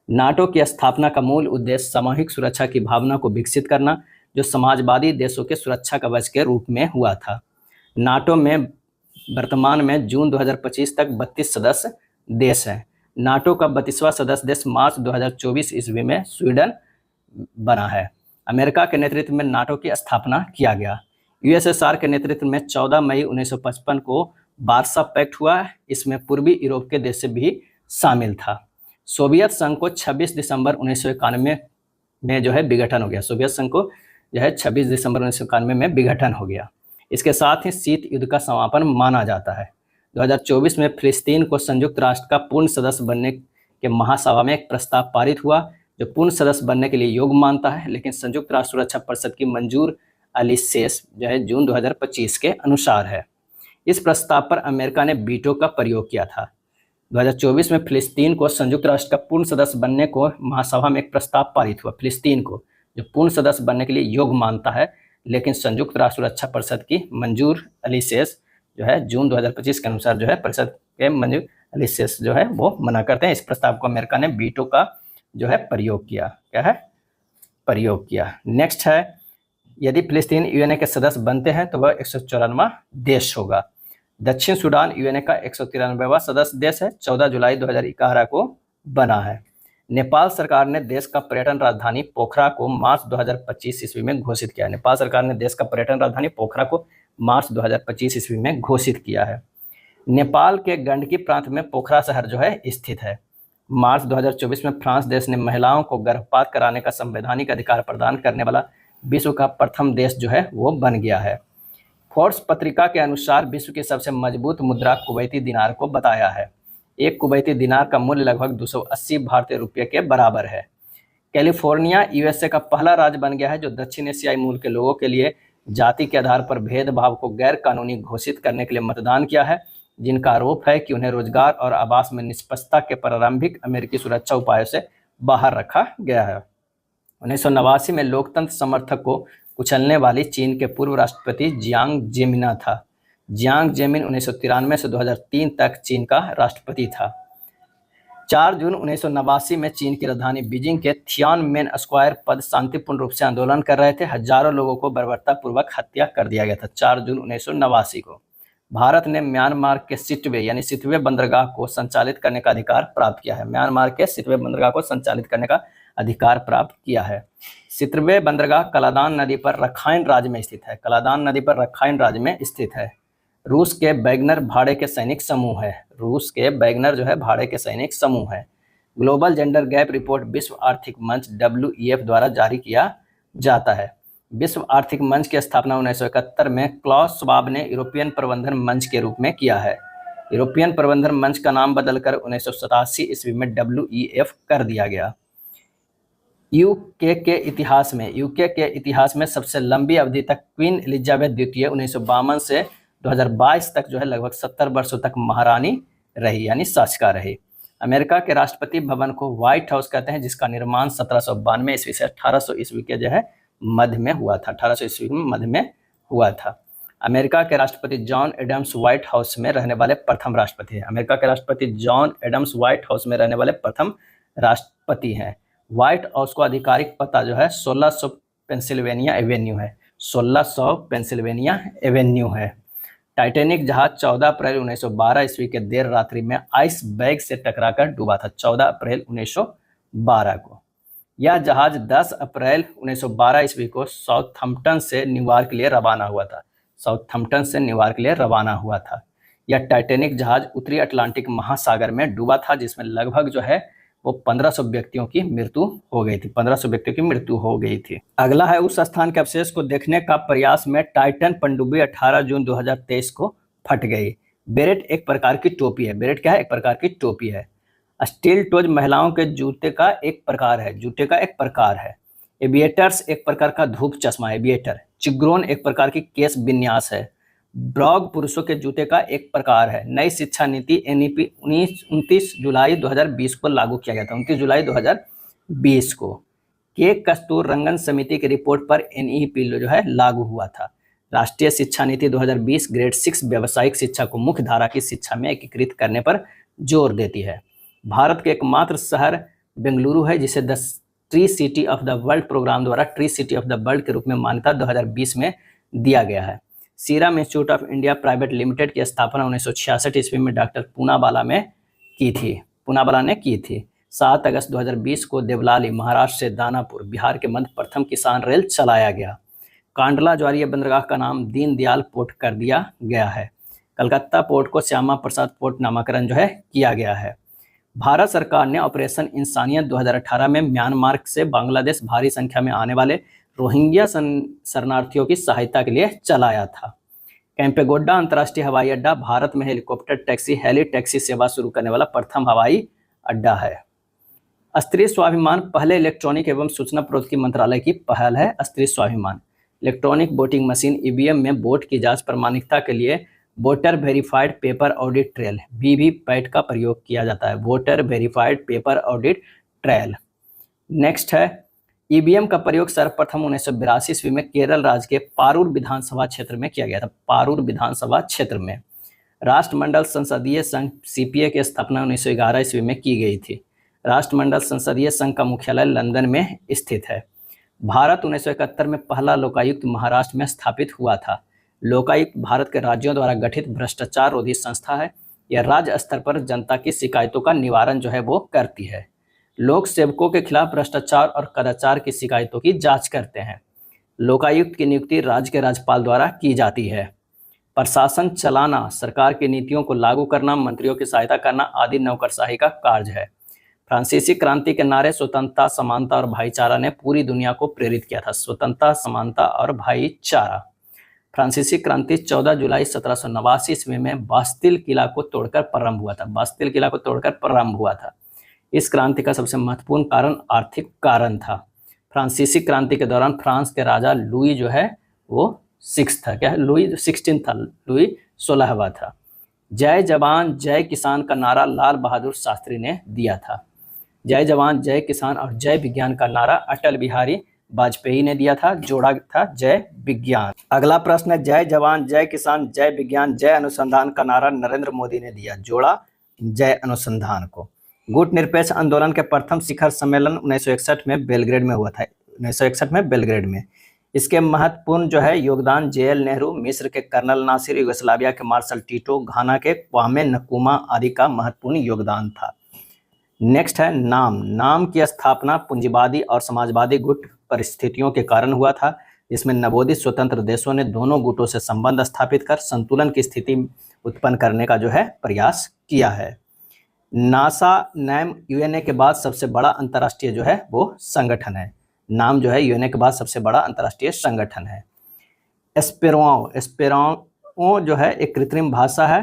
नाटो की स्थापना का मूल उद्देश्य सामूहिक सुरक्षा की भावना को विकसित करना, जो समाजवादी देशों के सुरक्षा कवच के रूप में हुआ था। नाटो में वर्तमान में जून 2025 तक 32 सदस्य देश हैं। नाटो का 32वां सदस्य देश मार्च 2024 ईस्वी में स्वीडन बना है। अमेरिका के नेतृत्व में नाटो की स्थापना किया गया। USSR के नेतृत्व में 14 मई 1955 को वार्सा पैक्ट हुआ। इसमें पूर्वी यूरोप के देश भी शामिल था। सोवियत संघ को 26 दिसंबर 1991 में जो है विघटन हो गया। सोवियत संघ को जो है 26 दिसंबर 1991 में विघटन हो गया। इसके साथ ही शीत युद्ध का समापन माना जाता है। 2024 में फिलिस्तीन को संयुक्त राष्ट्र का पूर्ण सदस्य बनने के महासभा में एक प्रस्ताव पारित हुआ, जो पूर्ण सदस्य बनने के लिए योग्य मानता है, लेकिन संयुक्त राष्ट्र सुरक्षा परिषद की मंजूर अली शेष जो है जून 2025 के अनुसार है। इस प्रस्ताव पर अमेरिका ने वीटो का प्रयोग किया था। 2024 में फिलिस्तीन को संयुक्त राष्ट्र का पूर्ण सदस्य बनने को महासभा में एक प्रस्ताव पारित हुआ। फिलिस्तीन को जो पूर्ण सदस्य बनने के लिए योग्य मानता है, लेकिन संयुक्त राष्ट्र सुरक्षा परिषद की मंजूर अली शेष जो है जून 2025 के अनुसार जो है परिषद के मंजूर अली शेष जो है वो मना करते हैं। इस प्रस्ताव को अमेरिका ने वीटो का जो है प्रयोग किया। क्या है? प्रयोग किया। नेक्स्ट है, यदि फिलिस्तीन यूएनए के सदस्य बनते हैं तो वह 194वां देश होगा। दक्षिण सूडान यूएनए का 193वां सदस्य देश है। 14 जुलाई 2011 को बना है। नेपाल सरकार ने देश का पर्यटन राजधानी पोखरा को मार्च 2025 ईस्वी में घोषित किया। नेपाल सरकार ने देश का पर्यटन राजधानी पोखरा को मार्च 2025 ईस्वी में घोषित किया है। नेपाल के गंडकी प्रांत में पोखरा शहर जो है स्थित है। मार्च 2024 में फ्रांस देश ने महिलाओं को गर्भपात कराने का संवैधानिक अधिकार प्रदान करने वाला विश्व का प्रथम देश जो है वो बन गया है। फोर्ब्स पत्रिका के अनुसार विश्व की सबसे मजबूत मुद्रा कुवैती दिनार को बताया है। एक कुवैती दिनार का मूल्य लगभग 280 भारतीय रुपये के बराबर है। कैलिफोर्निया यूएसए का पहला राज्य बन गया है जो दक्षिण एशियाई मूल के लोगों के लिए जाति के आधार पर भेदभाव को गैर कानूनी घोषित करने के लिए मतदान किया है, जिनका आरोप है कि उन्हें रोजगार और आवास में निष्पक्षता के प्रारंभिक अमेरिकी सुरक्षा उपायों से बाहर रखा गया है। 1989 में लोकतंत्र समर्थक को कुचलने वाली चीन के पूर्व राष्ट्रपति जियांग जेमिन था। जियांग जेमिन 1993 से 2003 तक चीन का राष्ट्रपति था। 4 जून 1989 में चीन की राजधानी बीजिंग के थियानमेन स्क्वायर पर शांतिपूर्ण रूप से आंदोलन कर रहे थे हजारों लोगों को बर्बरतापूर्वक हत्या कर दिया गया था 4 जून 1989 को। भारत ने म्यांमार के सिटवे यानी सिटवे बंदरगाह को संचालित करने का अधिकार प्राप्त किया है। म्यांमार के सिटवे बंदरगाह को संचालित करने का अधिकार प्राप्त किया है। सिटवे बंदरगाह कलादान नदी पर रखाइन राज्य में स्थित है। कलादान नदी पर रखाइन राज्य में स्थित है। रूस के वैगनर भाड़े के सैनिक समूह है। रूस के वैगनर जो है भाड़े के सैनिक समूह है। ग्लोबल जेंडर गैप रिपोर्ट विश्व आर्थिक मंच WEF द्वारा जारी किया जाता है। विश्व आर्थिक मंच की स्थापना 1971 में क्लॉस श्वाब ने यूरोपियन प्रबंधन मंच के रूप में किया है। यूरोपियन प्रबंधन मंच का नाम बदलकर 1987 ईस्वी में WEF कर दिया गया। यूके के इतिहास में सबसे लंबी अवधि तक क्वीन एलिजाबेथ द्वितीय 1952 से 2022 तक जो है लगभग 70 वर्षों तक महारानी रही यानी शासिका रही। अमेरिका के राष्ट्रपति भवन को व्हाइट हाउस कहते हैं, जिसका निर्माण 1792 ईस्वी से 1800 ईस्वी के जो है मध्य में हुआ था। 1800 ईस्वी में मध्य में हुआ था। अमेरिका के राष्ट्रपति जॉन एडम्स व्हाइट हाउस में रहने वाले प्रथम राष्ट्रपति हैं। अमेरिका के राष्ट्रपति जॉन एडम्स व्हाइट हाउस में रहने वाले प्रथम राष्ट्रपति हैं। व्हाइट हाउस को आधिकारिक पता जो है 1600 पेंसिल्वेनिया एवेन्यू है। 1600 पेंसिल्वेनिया एवेन्यू है। टाइटैनिक जहाज 14 अप्रैल 1912 ईस्वी के देर रात्रि में आइसबर्ग से टकराकर डूबा था। 14 अप्रैल 1912 को। यह जहाज 10 अप्रैल 1912 ईस्वी को साउथहम्पटन से न्यूयॉर्क के लिए रवाना हुआ था। साउथहम्पटन से न्यूयॉर्क के लिए रवाना हुआ था। यह टाइटैनिक जहाज उत्तरी अटलांटिक महासागर में डूबा था, जिसमें लगभग जो है वो 1500 व्यक्तियों की मृत्यु हो गई थी। 1500 व्यक्तियों की मृत्यु हो गई थी। अगला है उस स्थान के अवशेष को देखने का प्रयास में टाइटन पनडुब्बी 18 जून 2023 को फट गई। बेरेट एक प्रकार की टोपी है। बेरेट क्या है? एक प्रकार की टोपी है। स्टील टोज महिलाओं के जूते का एक प्रकार है। एविएटर्स एक प्रकार का धूप चश्मा है, एविएटर। चिग्रोन एक प्रकार की केस विन्यास है। ब्रॉग पुरुषों के जूते का एक प्रकार है। नई शिक्षा नीति NEP 29 जुलाई 2020 को लागू किया गया था। 29 जुलाई 2020 को के कस्तूर रंगन समिति की रिपोर्ट पर NEP जो है लागू हुआ था। राष्ट्रीय शिक्षा नीति 2020 ग्रेड 6 व्यावसायिक शिक्षा को मुख्य धारा की शिक्षा में एकीकृत करने पर जोर देती है। भारत के एकमात्र शहर बेंगलुरु है, जिसे the tree city of the world programme द्वारा tree city of the world के रूप में मान्यता 2020 में दिया गया है। Serum Institute of India Private Limited की स्थापना 1966 ईस्वी में डॉक्टर पूनावाला ने की थी। 7 अगस्त 2020 को देवलाली महाराष्ट्र से दानापुर बिहार के मध्य प्रथम किसान रेल चलाया गया। कांडला ज्वारीय बंदरगाह का नाम दीनदयाल पोर्ट कर दिया गया है। कलकत्ता पोर्ट को श्यामा प्रसाद पोर्ट नामकरण जो है किया गया है। भारत सरकार ने ऑपरेशन इंसानियत 2018 में म्यांमार से बांग्लादेश भारी संख्या में आने वाले रोहिंग्या शरणार्थियों की सहायता के लिए चलाया था। कैंपेगौड़ा अंतर्राष्ट्रीय हवाई अड्डा भारत में हेलीकॉप्टर टैक्सी हेली टैक्सी सेवा शुरू करने वाला प्रथम हवाई अड्डा है। स्त्री स्वाभिमान पहले इलेक्ट्रॉनिक एवं सूचना प्रौद्योगिकी मंत्रालय की पहल है। स्त्री स्वाभिमान इलेक्ट्रॉनिक वोटिंग मशीन EVM में वोट की जांच प्रमाणिकता के लिए voter verified paper audit trail VVPAT का प्रयोग किया जाता है। Voter verified paper audit trail. Next है EVM का प्रयोग सर्वप्रथम 1982 ईस्वी में केरल राज्य के पारूर विधानसभा क्षेत्र में किया गया था। पारूर विधानसभा क्षेत्र में राष्ट्रमंडल संसदीय संघ CPA की स्थापना 1911 ईस्वी में की गई थी। राष्ट्रमंडल संसदीय संघ का मुख्यालय लंदन में स्थित है। भारत 1971 में पहला लोकायुक्त महाराष्ट्र में स्थापित हुआ था। लोकायुक्त भारत के राज्यों द्वारा गठित भ्रष्टाचार रोधी संस्था है। यह राज्य स्तर पर जनता की शिकायतों का निवारण जो है वो करती है। लोक सेवकों के खिलाफ भ्रष्टाचार और कदाचार की शिकायतों की जांच करते हैं। लोकायुक्त की नियुक्ति राज्य के राज्यपाल द्वारा की जाती है। प्रशासन चलाना, सरकार की नीतियों को लागू करना, मंत्रियों की सहायता करना आदि नौकरशाही का कार्य है। फ्रांसीसी क्रांति के नारे स्वतंत्रता, समानता और भाईचारा ने पूरी दुनिया को प्रेरित किया था। स्वतंत्रता, समानता और भाईचारा। फ्रांसीसी क्रांति 14 जुलाई 1789 ईस्वी में बास्तिल किला को तोड़कर प्रारंभ हुआ था। बास्तिल किला को तोड़कर प्रारंभ हुआ था। इस क्रांति का सबसे महत्वपूर्ण कारण आर्थिक कारण था। फ्रांसीसी क्रांति के दौरान फ्रांस के राजा लुई जो है वो 6 था, क्या है, लुई 16 था, लुई 16वां था। जय जवान जय किसान का नारा लाल बहादुर शास्त्री ने दिया था। जय जवान जय किसान और जय विज्ञान का नारा अटल बिहारी वाजपेयी ने दिया था। जोड़ा था जय विज्ञान। अगला प्रश्न है, जय जवान जय किसान जय विज्ञान जय अनुसंधान का नारा नरेंद्र मोदी ने दिया। जोड़ा जय अनुसंधान को। गुट निरपेक्ष आंदोलन के प्रथम शिखर सम्मेलन 1961 में बेलग्रेड में हुआ था। 1961 में बेलग्रेड में। इसके महत्वपूर्ण जो है योगदान जेएल नेहरू, मिस्र के कर्नल नासिर, यूगोस्लाविया के मार्शल टीटो, घाना के क्वामे नक्रुमा आदि का महत्वपूर्ण योगदान था। नेक्स्ट है नाम। नाम की स्थापना पूंजीवादी और समाजवादी गुट परिस्थितियों के कारण हुआ था, जिसमें नवोदित स्वतंत्र देशों ने दोनों गुटों से संबंध स्थापित कर संतुलन की स्थिति उत्पन्न करने का जो है प्रयास किया है। नासा नाम यूएनए के बाद सबसे बड़ा अंतर्राष्ट्रीय जो है वो संगठन है। नाम जो है यूएनए के बाद सबसे बड़ा अंतर्राष्ट्रीय संगठन है। एस्पेरांतो जो है एक कृत्रिम भाषा है,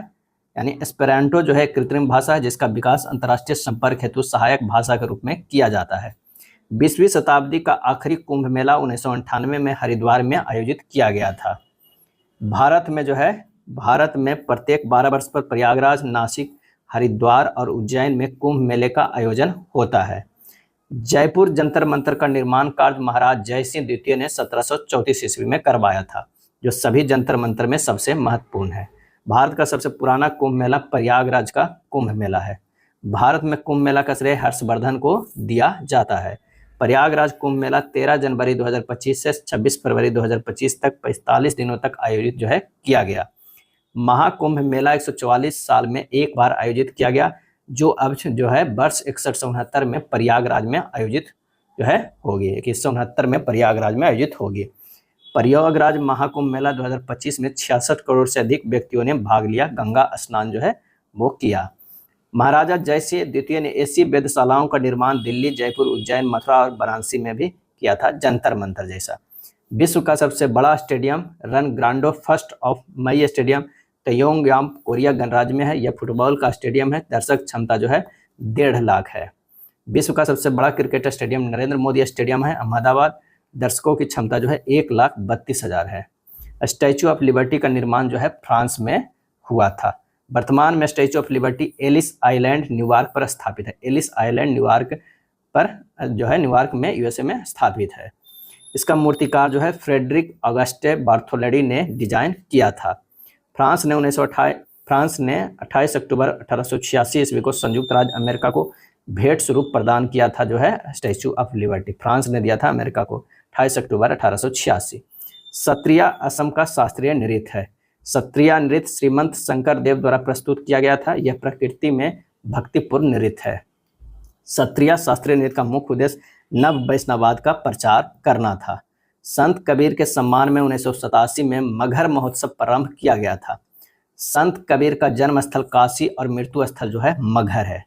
यानी एस्पेरांटो जो है कृत्रिम भाषा है जिसका विकास अंतर्राष्ट्रीय संपर्क हेतु सहायक भाषा के रूप में किया जाता है। 20वीं शताब्दी का आखिरी कुंभ मेला 1998 में हरिद्वार में आयोजित किया गया था। भारत में प्रत्येक 12 वर्ष पर प्रयागराज, नासिक, हरिद्वार और उज्जैन में कुंभ मेले का आयोजन होता है। जयपुर जंतर मंतर का निर्माण कार्य महाराज जय सिंह द्वितीय ने 1734 ईस्वी में करवाया था, जो सभी जंतर मंतर में सबसे महत्वपूर्ण है। भारत का सबसे पुराना कुंभ मेला प्रयागराज का कुंभ मेला है। भारत में कुंभ मेला का श्रेय हर्षवर्धन को दिया जाता है। प्रयागराज कुंभ मेला 13 जनवरी 2025 से 26 फरवरी 2025 तक 45 दिनों तक आयोजित जो है किया गया। महाकुंभ मेला 144 साल में एक बार आयोजित किया गया, जो अब जो है वर्ष 6169 में प्रयागराज में आयोजित जो है होगी। 2169 में प्रयागराज में आयोजित होगी। प्रयागराज महाकुंभ मेला 2025 में 66 करोड़ से अधिक व्यक्तियों ने भाग लिया। गंगा स्नान जो है वो किया। महाराजा जय सिंह द्वितीय ने ऐसी वेधशालाओं का निर्माण दिल्ली, जयपुर, उज्जैन, मथुरा और वाराणसी में भी किया था, जंतर मंतर जैसा। विश्व का सबसे बड़ा stadium Rungrado first of May stadium Pyongyang, Korea गणराज्य में है। यह फुटबॉल का स्टेडियम है। दर्शक क्षमता जो है 1.5 लाख है। विश्व का सबसे बड़ा cricket stadium Narendra Modi stadium है, अहमदाबाद। दर्शकों की क्षमता जो है 1,32,000 है। स्टैचू ऑफ लिबर्टी का निर्माण जो है फ्रांस में हुआ था। वर्तमान में Statue of Liberty Ellis Island New York पर स्थापित है। एलिस आइलैंड न्यूयॉर्क पर जो है न्यूयॉर्क में यूएसए में स्थापित है। इसका मूर्तिकार जो है फ्रेडरिक ऑगस्टे बार्थोलेडी ने डिजाइन किया था। फ्रांस ने 28 अक्टूबर 1886 ईस्वी को संयुक्त राज्य अमेरिका को भेंट स्वरूप प्रदान किया था जो है स्टैचू ऑफ लिबर्टी। फ्रांस ने दिया था अमेरिका को 28 अक्टूबर 1886। सत्रिया असम का शास्त्रीय नृत्य है। सत्रिया नृत्य श्रीमंत शंकर देव द्वारा प्रस्तुत किया गया था। यह प्रकृति में भक्तिपूर्ण नृत्य है। सत्रिया शास्त्रीय नृत्य का मुख्य उद्देश्य नव वैष्णववाद का प्रचार करना था। संत कबीर के सम्मान में 1987 में मगहर महोत्सव प्रारंभ किया गया था। संत कबीर का जन्म स्थल काशी और मृत्यु स्थल जो है मगहर है।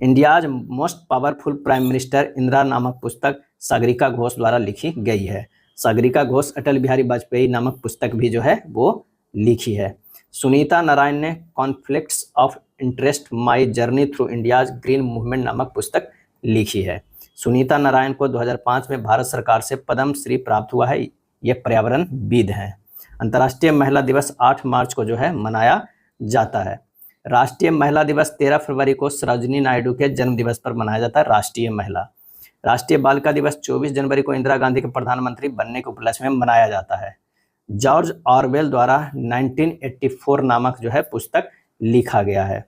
India's most powerful prime minister Indira नामक पुस्तक सागरिका घोष द्वारा लिखी गई है। सागरिका घोष अटल बिहारी वाजपेयी नामक पुस्तक भी जो है वो लिखी है। सुनीता नारायण ने conflicts of interest my journey through India's green movement नामक पुस्तक लिखी है। सुनीता नारायण को 2005 में भारत सरकार से पद्म श्री प्राप्त हुआ है। ये पर्यावरणविद हैं। अंतर्राष्ट्रीय महिला दिवस 8 मार्च को जो है मनाया जाता है। राष्ट्रीय महिला दिवस 13 फरवरी को सरोजिनी नायडू के जन्म दिवस पर मनाया जाता है। राष्ट्रीय महिला। राष्ट्रीय बालिका दिवस 24 जनवरी को इंदिरा गांधी के प्रधानमंत्री बनने के उपलक्ष्य में मनाया जाता है। जॉर्ज ऑरवेल द्वारा 1984 नामक जो है पुस्तक लिखा गया है।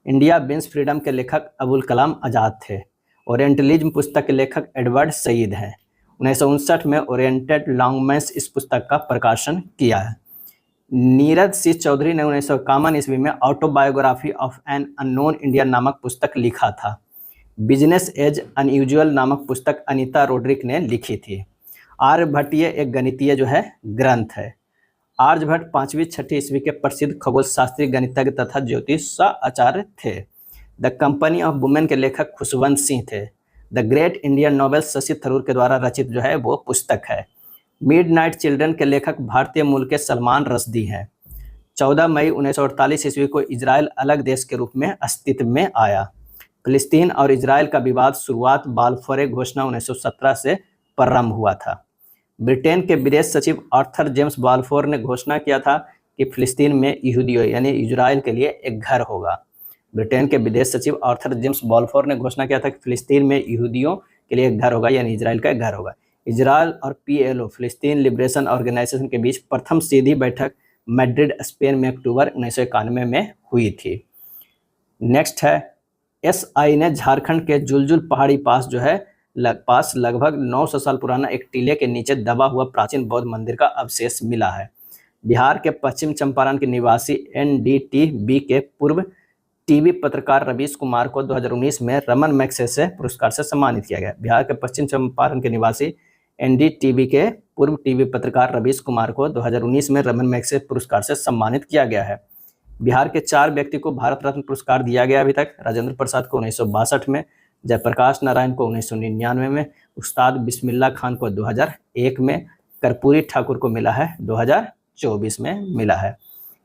इंडिया विंस फ्रीडम के लेखक अबुल कलाम आज़ाद थे। ओरिएंटलिज्म पुस्तक के लेखक एडवर्ड सईद हैं। 1959 में ओरिएंटेड लॉन्गमैन्स इस पुस्तक का प्रकाशन किया है। नीरज सी चौधरी ने 1951 ईस्वी में autobiography of an unknown Indian नामक पुस्तक लिखा था। बिजनेस एज अनयूजुअल नामक पुस्तक अनीता रोड्रिक ने लिखी थी। आर्यभट्टीय एक गणितीय जो है ग्रंथ है। आर्यभट्ट 5वीं 6वीं ईस्वी के प्रसिद्ध खगोल शास्त्री, गणितज्ञ तथा ज्योतिष आचार्य थे। द कंपनी ऑफ वुमेन के लेखक खुशवंत सिंह थे। The great Indian novel Shashi Tharoor के द्वारा रचित जो है वो पुस्तक है। मिडनाइट चिल्ड्रन के लेखक भारतीय मूल के सलमान रश्दी हैं। 14 मई 1948 ईस्वी को इजराइल अलग देश के रूप में अस्तित्व में आया। फिलिस्तीन और इजराइल का विवाद शुरुआत बाल्फोर घोषणा 1917 से प्रारंभ हुआ था। ब्रिटेन के विदेश सचिव आर्थर जेम्स बाल्फोर ने घोषणा किया था कि फिलिस्तीन में यहूदियों यानी इजराइल के लिए एक घर होगा। ब्रिटेन के विदेश सचिव आर्थर जेम्स बाल्फोर ने घोषणा किया था कि फिलिस्तीन में यहूदियों के लिए एक घर होगा, यानी इजराइल का एक घर होगा। इजराइल और PLO फिलिस्तीन लिबरेशन ऑर्गेनाइजेशन के बीच प्रथम सीधी बैठक मैड्रिड, स्पेन में अक्टूबर 1991 में हुई थी। नेक्स्ट है SI ने झारखंड के जुलजुल पहाड़ी पास जो है लगभग 900 साल पुराना एक टीले के नीचे दबा हुआ प्राचीन बौद्ध मंदिर का अवशेष मिला है। बिहार के पश्चिम चंपारण के निवासी NDTV के पूर्व टीवी पत्रकार रवीश कुमार को 2019 में रमन मैग्सेसे पुरस्कार से सम्मानित किया गया। बिहार के पश्चिम चंपारण के निवासी NDTV के पूर्व टीवी पत्रकार रवीश कुमार को 2019 में रमन मैग्सेसे पुरस्कार से सम्मानित किया गया है। बिहार के 4 व्यक्ति को भारत रत्न पुरस्कार दिया गया अभी तक। राजेंद्र प्रसाद को 1962 में, जयप्रकाश नारायण को 1999 में, उस्ताद बिस्मिल्लाह खान को 2001 में, कर्पूरी ठाकुर को मिला है 2024 में मिला है।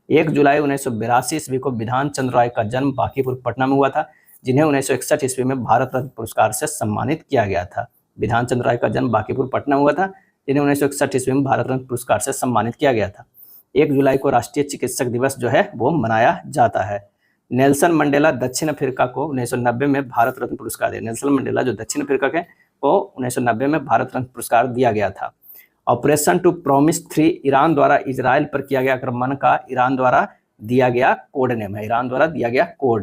1 जुलाई 1982 ईस्वी को विधान चंद्र राय का जन्म बांकीपुर पटना में हुआ था, जिन्हें 1961 ईस्वी में भारत रत्न पुरस्कार से सम्मानित किया गया था। विधान चंद्र राय का जन्म बांकीपुर पटना में हुआ था, जिन्हें 1961 ईस्वी में भारत रत्न पुरस्कार से सम्मानित किया गया था। 1 जुलाई को राष्ट्रीय चिकित्सक दिवस जो है वो मनाया जाता है। नेल्सन मंडेला दक्षिण अफ्रीका को 1990 में भारत रत्न पुरस्कार दिया। नेल्सन मंडेला जो दक्षिण अफ्रीका के को 1990 में भारत रत्न पुरस्कार दिया गया था। ऑपरेशन टू प्रॉमिस 3 ईरान द्वारा इजराइल पर किया गया आक्रमण का ईरान द्वारा दिया गया कोड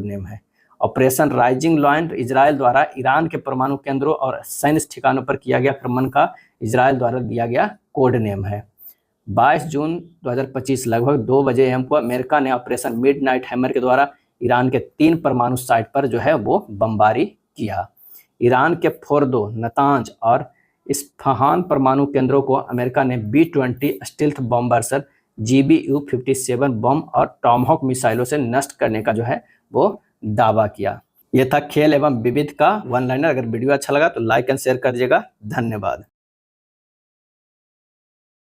नेम है। ऑपरेशन राइजिंग लॉयन इजराइल द्वारा ईरान के परमाणु केंद्रों और सैन्य ठिकानों पर किया गया आक्रमण का इजराइल द्वारा दिया गया कोड नेम है। 22 जून 2025 लगभग 2 बजे AM को अमेरिका ने ऑपरेशन मिडनाइट हैमर के द्वारा ईरान के 3 परमाणु साइट पर जो है वो बमबारी किया। ईरान के फोर्दो, नतांज और इस्फहान परमाणु केंद्रों को अमेरिका ने B-20 स्टील्थ बॉम्बर्सर, GBU-57 बम और टॉमहॉक मिसाइलों से नष्ट करने का जो है वो दावा किया। यह था खेल एवं विविध का वन लाइनर। अगर वीडियो अच्छा लगा तो लाइक एंड शेयर कर दीजिएगा। धन्यवाद।